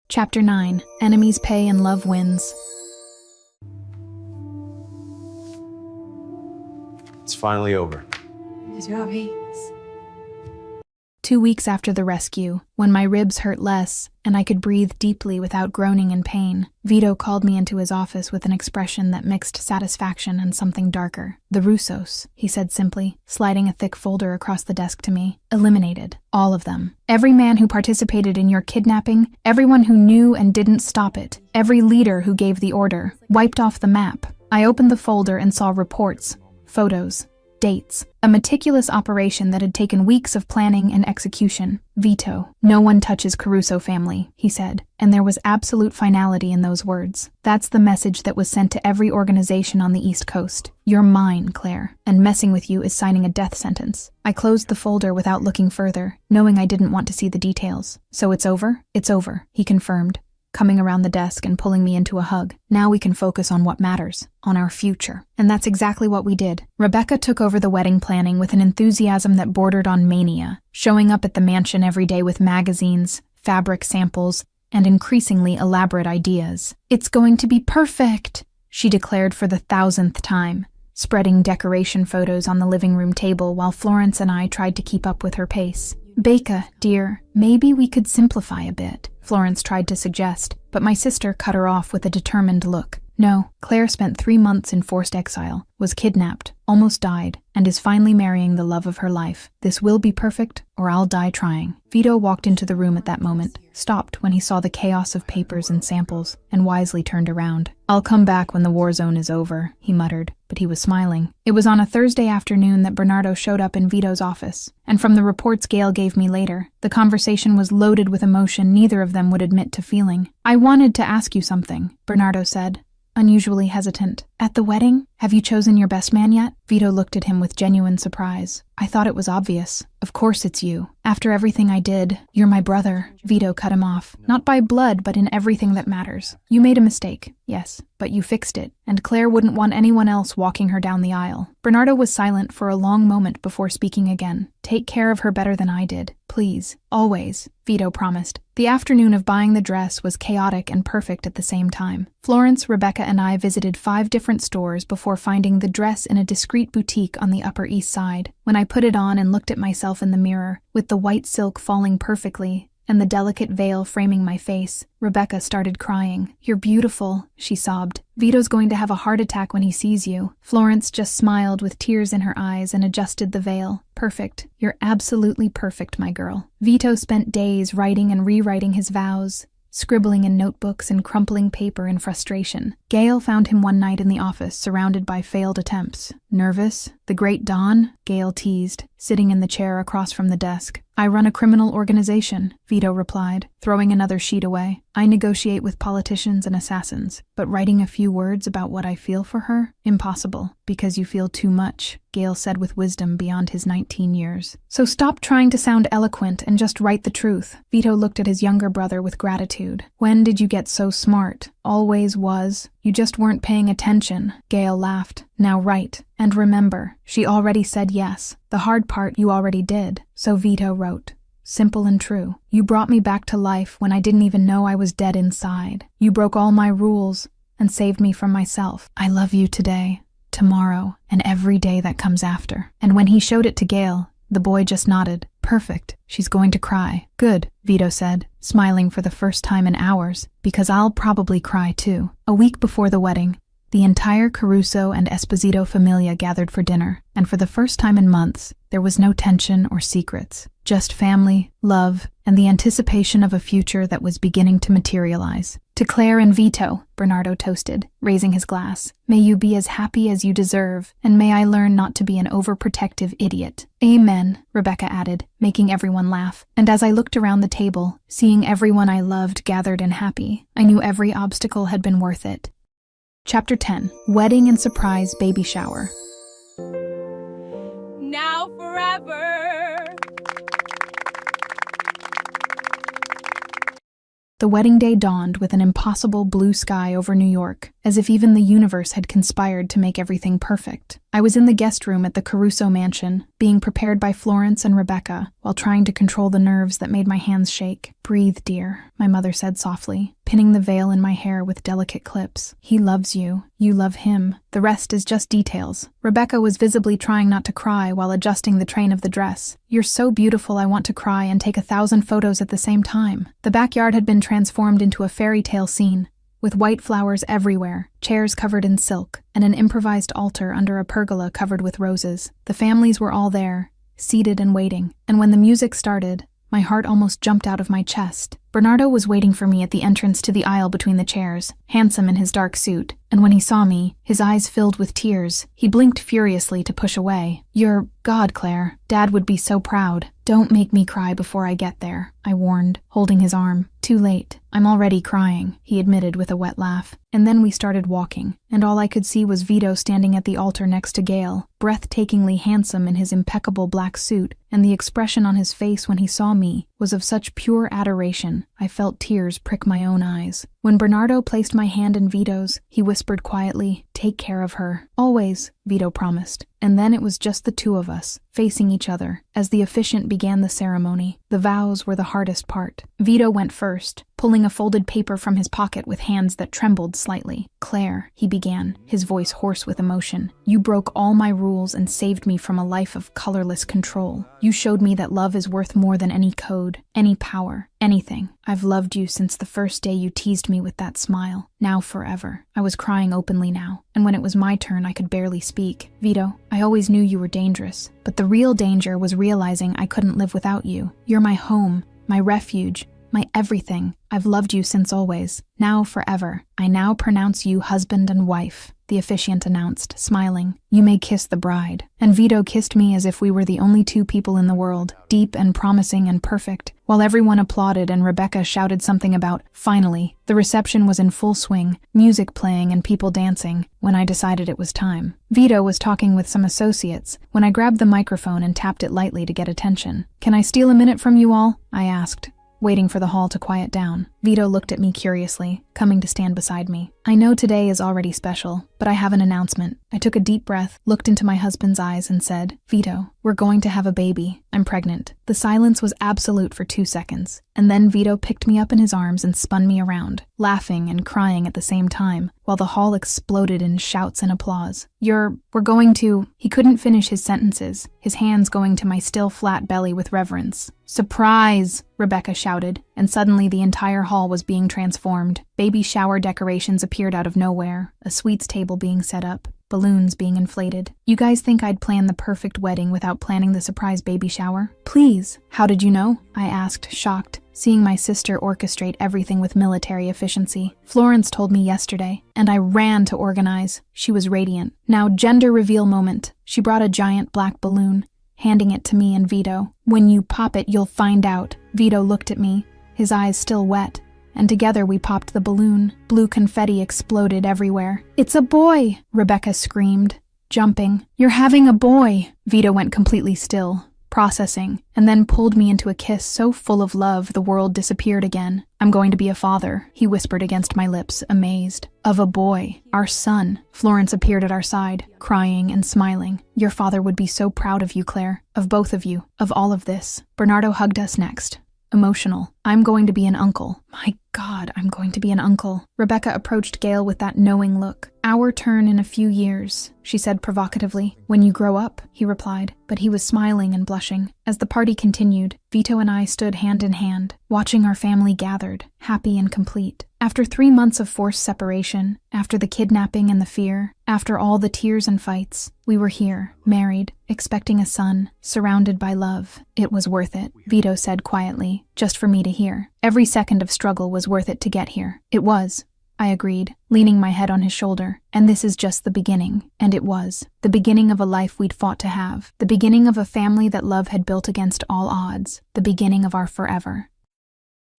Chapter 9. Enemies Pay and Love Wins. It's finally over. Good job, hey. 2 weeks after the rescue, when my ribs hurt less and I could breathe deeply without groaning in pain, Vito called me into his office with an expression that mixed satisfaction and something darker. The Russos, he said simply, sliding a thick folder across the desk to me. Eliminated. All of them. Every man who participated in your kidnapping, everyone who knew and didn't stop it, every leader who gave the order, wiped off the map. I opened the folder and saw reports, photos, dates. A meticulous operation that had taken weeks of planning and execution. Vito. No one touches Caruso family, he said, and there was absolute finality in those words. That's the message that was sent to every organization on the East Coast. You're mine, Claire, and messing with you is signing a death sentence. I closed the folder without looking further, knowing I didn't want to see the details. So it's over? It's over, he confirmed, coming around the desk and pulling me into a hug. Now we can focus on what matters, on our future. And that's exactly what we did. Rebecca took over the wedding planning with an enthusiasm that bordered on mania, showing up at the mansion every day with magazines, fabric samples, and increasingly elaborate ideas. It's going to be perfect, she declared for the 1,000th time, spreading decoration photos on the living room table while Florence and I tried to keep up with her pace. Becca, dear, maybe we could simplify a bit, Florence tried to suggest, but my sister cut her off with a determined look. No, Claire spent 3 months in forced exile, was kidnapped, almost died, and is finally marrying the love of her life. This will be perfect, or I'll die trying. Vito walked into the room at that moment, stopped when he saw the chaos of papers and samples, and wisely turned around. I'll come back when the war zone is over, he muttered, but he was smiling. It was on a Thursday afternoon that Bernardo showed up in Vito's office, and from the reports Gail gave me later, the conversation was loaded with emotion neither of them would admit to feeling. I wanted to ask you something, Bernardo said, unusually hesitant. At the wedding? Have you chosen your best man yet? Vito looked at him with genuine surprise. I thought it was obvious. Of course it's you. After everything I did, you're my brother. Vito cut him off. Not by blood, but in everything that matters. You made a mistake, yes, but you fixed it, and Claire wouldn't want anyone else walking her down the aisle. Bernardo was silent for a long moment before speaking again. Take care of her better than I did. Please. Always, Vito promised. The afternoon of buying the dress was chaotic and perfect at the same time. Florence, Rebecca, and I visited 5 different stores before finding the dress in a discreet boutique on the Upper East Side. When I put it on and looked at myself in the mirror, with the white silk falling perfectly and the delicate veil framing my face, Rebecca started crying. You're beautiful, she sobbed. Vito's going to have a heart attack when he sees you. Florence just smiled with tears in her eyes and adjusted the veil. Perfect. You're absolutely perfect, my girl. Vito spent days writing and rewriting his vows, scribbling in notebooks and crumpling paper in frustration. Gail found him one night in the office, surrounded by failed attempts. Nervous? The great Don? Gail teased, sitting in the chair across from the desk. I run a criminal organization, Vito replied, throwing another sheet away. I negotiate with politicians and assassins, but writing a few words about what I feel for her? Impossible, because you feel too much, Gail said with wisdom beyond his 19 years. So stop trying to sound eloquent and just write the truth. Vito looked at his younger brother with gratitude. When did you get so smart? Always was. You just weren't paying attention, Gail laughed. Now write. And remember, she already said yes. The hard part you already did. So Vito wrote. Simple and true. You brought me back to life when I didn't even know I was dead inside. You broke all my rules and saved me from myself. I love you today, tomorrow, and every day that comes after. And when he showed it to Gail, the boy just nodded. Perfect. She's going to cry. Good, Vito said, smiling for the first time in hours, because I'll probably cry too. A week before the wedding, the entire Caruso and Esposito familia gathered for dinner, and for the first time in months, there was no tension or secrets. Just family, love, and the anticipation of a future that was beginning to materialize. To Claire and Vito, Bernardo toasted, raising his glass. May you be as happy as you deserve, and may I learn not to be an overprotective idiot. Amen, Rebecca added, making everyone laugh. And as I looked around the table, seeing everyone I loved gathered and happy, I knew every obstacle had been worth it. Chapter 10. Wedding and Surprise Baby Shower. Now forever. The wedding day dawned with an impossible blue sky over New York, as if even the universe had conspired to make everything perfect. I was in the guest room at the Caruso mansion, being prepared by Florence and Rebecca, while trying to control the nerves that made my hands shake. Breathe, dear, my mother said softly, pinning the veil in my hair with delicate clips. He loves you. You love him. The rest is just details. Rebecca was visibly trying not to cry while adjusting the train of the dress. You're so beautiful I want to cry and take 1,000 photos at the same time. The backyard had been transformed into a fairy tale scene, with white flowers everywhere, chairs covered in silk, and an improvised altar under a pergola covered with roses. The families were all there, seated and waiting, and when the music started, my heart almost jumped out of my chest. Bernardo was waiting for me at the entrance to the aisle between the chairs, handsome in his dark suit, and when he saw me, his eyes filled with tears. He blinked furiously to push away. You're God, Claire. Dad would be so proud. Don't make me cry before I get there, I warned, holding his arm. Too late. I'm already crying, he admitted with a wet laugh. And then we started walking, and all I could see was Vito standing at the altar next to Gail, breathtakingly handsome in his impeccable black suit, and the expression on his face when he saw me was of such pure adoration, I felt tears prick my own eyes. When Bernardo placed my hand in Vito's, he whispered quietly, "Take care of her." "Always," Vito promised. And then it was just the two of us, facing each other, as the officiant began the ceremony. The vows were the hardest part. Vito went first, pulling a folded paper from his pocket with hands that trembled slightly. "Claire," he began, his voice hoarse with emotion, "you broke all my rules and saved me from a life of colorless control. You showed me that love is worth more than any code, any power. Anything. I've loved you since the first day you teased me with that smile. Now forever. I was crying openly now, and when it was my turn, I could barely speak. Vito, I always knew you were dangerous, but the real danger was realizing I couldn't live without you. You're my home, my refuge, my everything. I've loved you since always. Now forever. I now pronounce you husband and wife, the officiant announced, smiling. You may kiss the bride. And Vito kissed me as if we were the only two people in the world, deep and promising and perfect. While everyone applauded and Rebecca shouted something about, finally, the reception was in full swing, music playing and people dancing, when I decided it was time. Vito was talking with some associates when I grabbed the microphone and tapped it lightly to get attention. Can I steal a minute from you all? I asked, waiting for the hall to quiet down. Vito looked at me curiously, coming to stand beside me. I know today is already special, but I have an announcement. I took a deep breath, looked into my husband's eyes and said, Vito, we're going to have a baby. I'm pregnant. The silence was absolute for 2 seconds, and then Vito picked me up in his arms and spun me around, laughing and crying at the same time, while the hall exploded in shouts and applause. We're going to... He couldn't finish his sentences, his hands going to my still flat belly with reverence. Surprise! Rebecca shouted, and suddenly the entire hall was being transformed. Baby shower decorations appeared out of nowhere, a sweets table being set up, balloons being inflated. You guys think I'd plan the perfect wedding without planning the surprise baby shower? Please. How did you know? I asked, shocked, seeing my sister orchestrate everything with military efficiency. Florence told me yesterday, and I ran to organize. She was radiant. Now, gender reveal moment. She brought a giant black balloon, handing it to me and Vito. When you pop it, you'll find out. Vito looked at me, his eyes still wet, and together we popped the balloon. Blue confetti exploded everywhere. It's a boy! Rebecca screamed, jumping. You're having a boy! Vito went completely still, processing, and then pulled me into a kiss so full of love the world disappeared again. I'm going to be a father, he whispered against my lips, amazed. Of a boy, our son. Florence appeared at our side, crying and smiling. Your father would be so proud of you, Claire. Of both of you. Of all of this. Bernardo hugged us next. Emotional. I'm going to be an uncle. My God, I'm going to be an uncle. Rebecca approached Gail with that knowing look. Our turn in a few years, she said provocatively. When you grow up, he replied, but he was smiling and blushing. As the party continued, Vito and I stood hand in hand, watching our family gathered, happy and complete. After 3 months of forced separation, after the kidnapping and the fear, after all the tears and fights, we were here, married, expecting a son, surrounded by love. It was worth it, Vito said quietly, just for me to hear. Every second of struggle was worth it to get here. It was, I agreed, leaning my head on his shoulder. And this is just the beginning. And it was. The beginning of a life we'd fought to have. The beginning of a family that love had built against all odds. The beginning of our forever.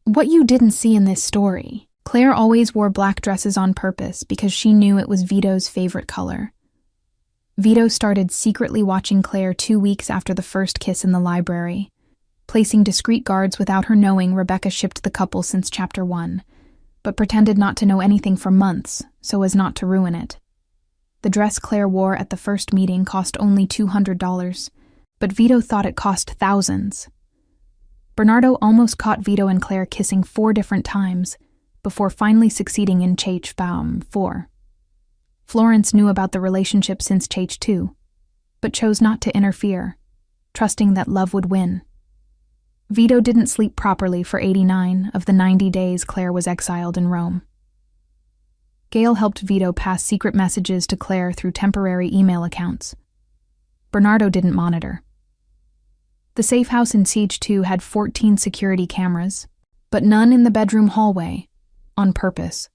What you didn't see in this story, Claire always wore black dresses on purpose because she knew it was Vito's favorite color. Vito started secretly watching Claire 2 weeks after the first kiss in the library. Placing discreet guards without her knowing, Rebecca shipped the couple since chapter 1, but pretended not to know anything for months so as not to ruin it. The dress Claire wore at the first meeting cost only $200, but Vito thought it cost thousands. Bernardo almost caught Vito and Claire kissing 4 different times, before finally succeeding in Chach 4. Florence knew about the relationship since Chach 2, but chose not to interfere, trusting that love would win. Vito didn't sleep properly for 89 of the 90 days Claire was exiled in Rome. Gail helped Vito pass secret messages to Claire through temporary email accounts. Bernardo didn't monitor. The safe house in Siege 2 had 14 security cameras, but none in the bedroom hallway, on purpose.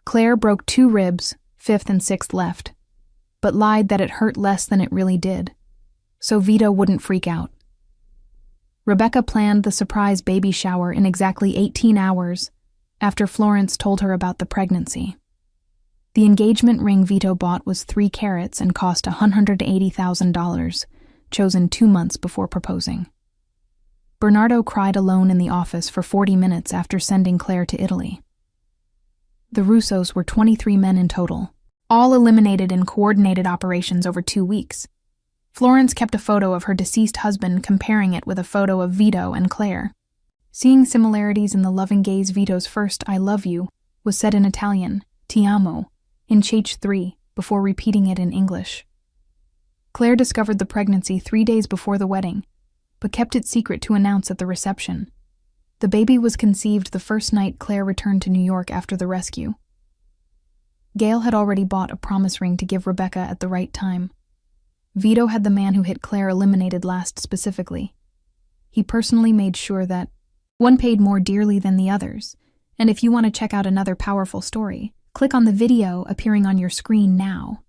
Claire broke 2 ribs, 5th and 6th left, but lied that it hurt less than it really did, so Vito wouldn't freak out. Rebecca planned the surprise baby shower in exactly 18 hours after Florence told her about the pregnancy. The engagement ring Vito bought was 3 carats and cost $180,000, chosen 2 months before proposing. Bernardo cried alone in the office for 40 minutes after sending Claire to Italy. The Russos were 23 men in total, all eliminated in coordinated operations over 2 weeks. Florence kept a photo of her deceased husband, comparing it with a photo of Vito and Claire. Seeing similarities in the loving gaze Vito's first "I love you" was said in Italian, "Ti amo," in Chach 3, before repeating it in English. Claire discovered the pregnancy 3 days before the wedding, but kept it secret to announce at the reception. The baby was conceived the first night Claire returned to New York after the rescue. Gail had already bought a promise ring to give Rebecca at the right time. Vito had the man who hit Claire eliminated last specifically. He personally made sure that one paid more dearly than the others, and if you want to check out another powerful story, click on the video appearing on your screen now.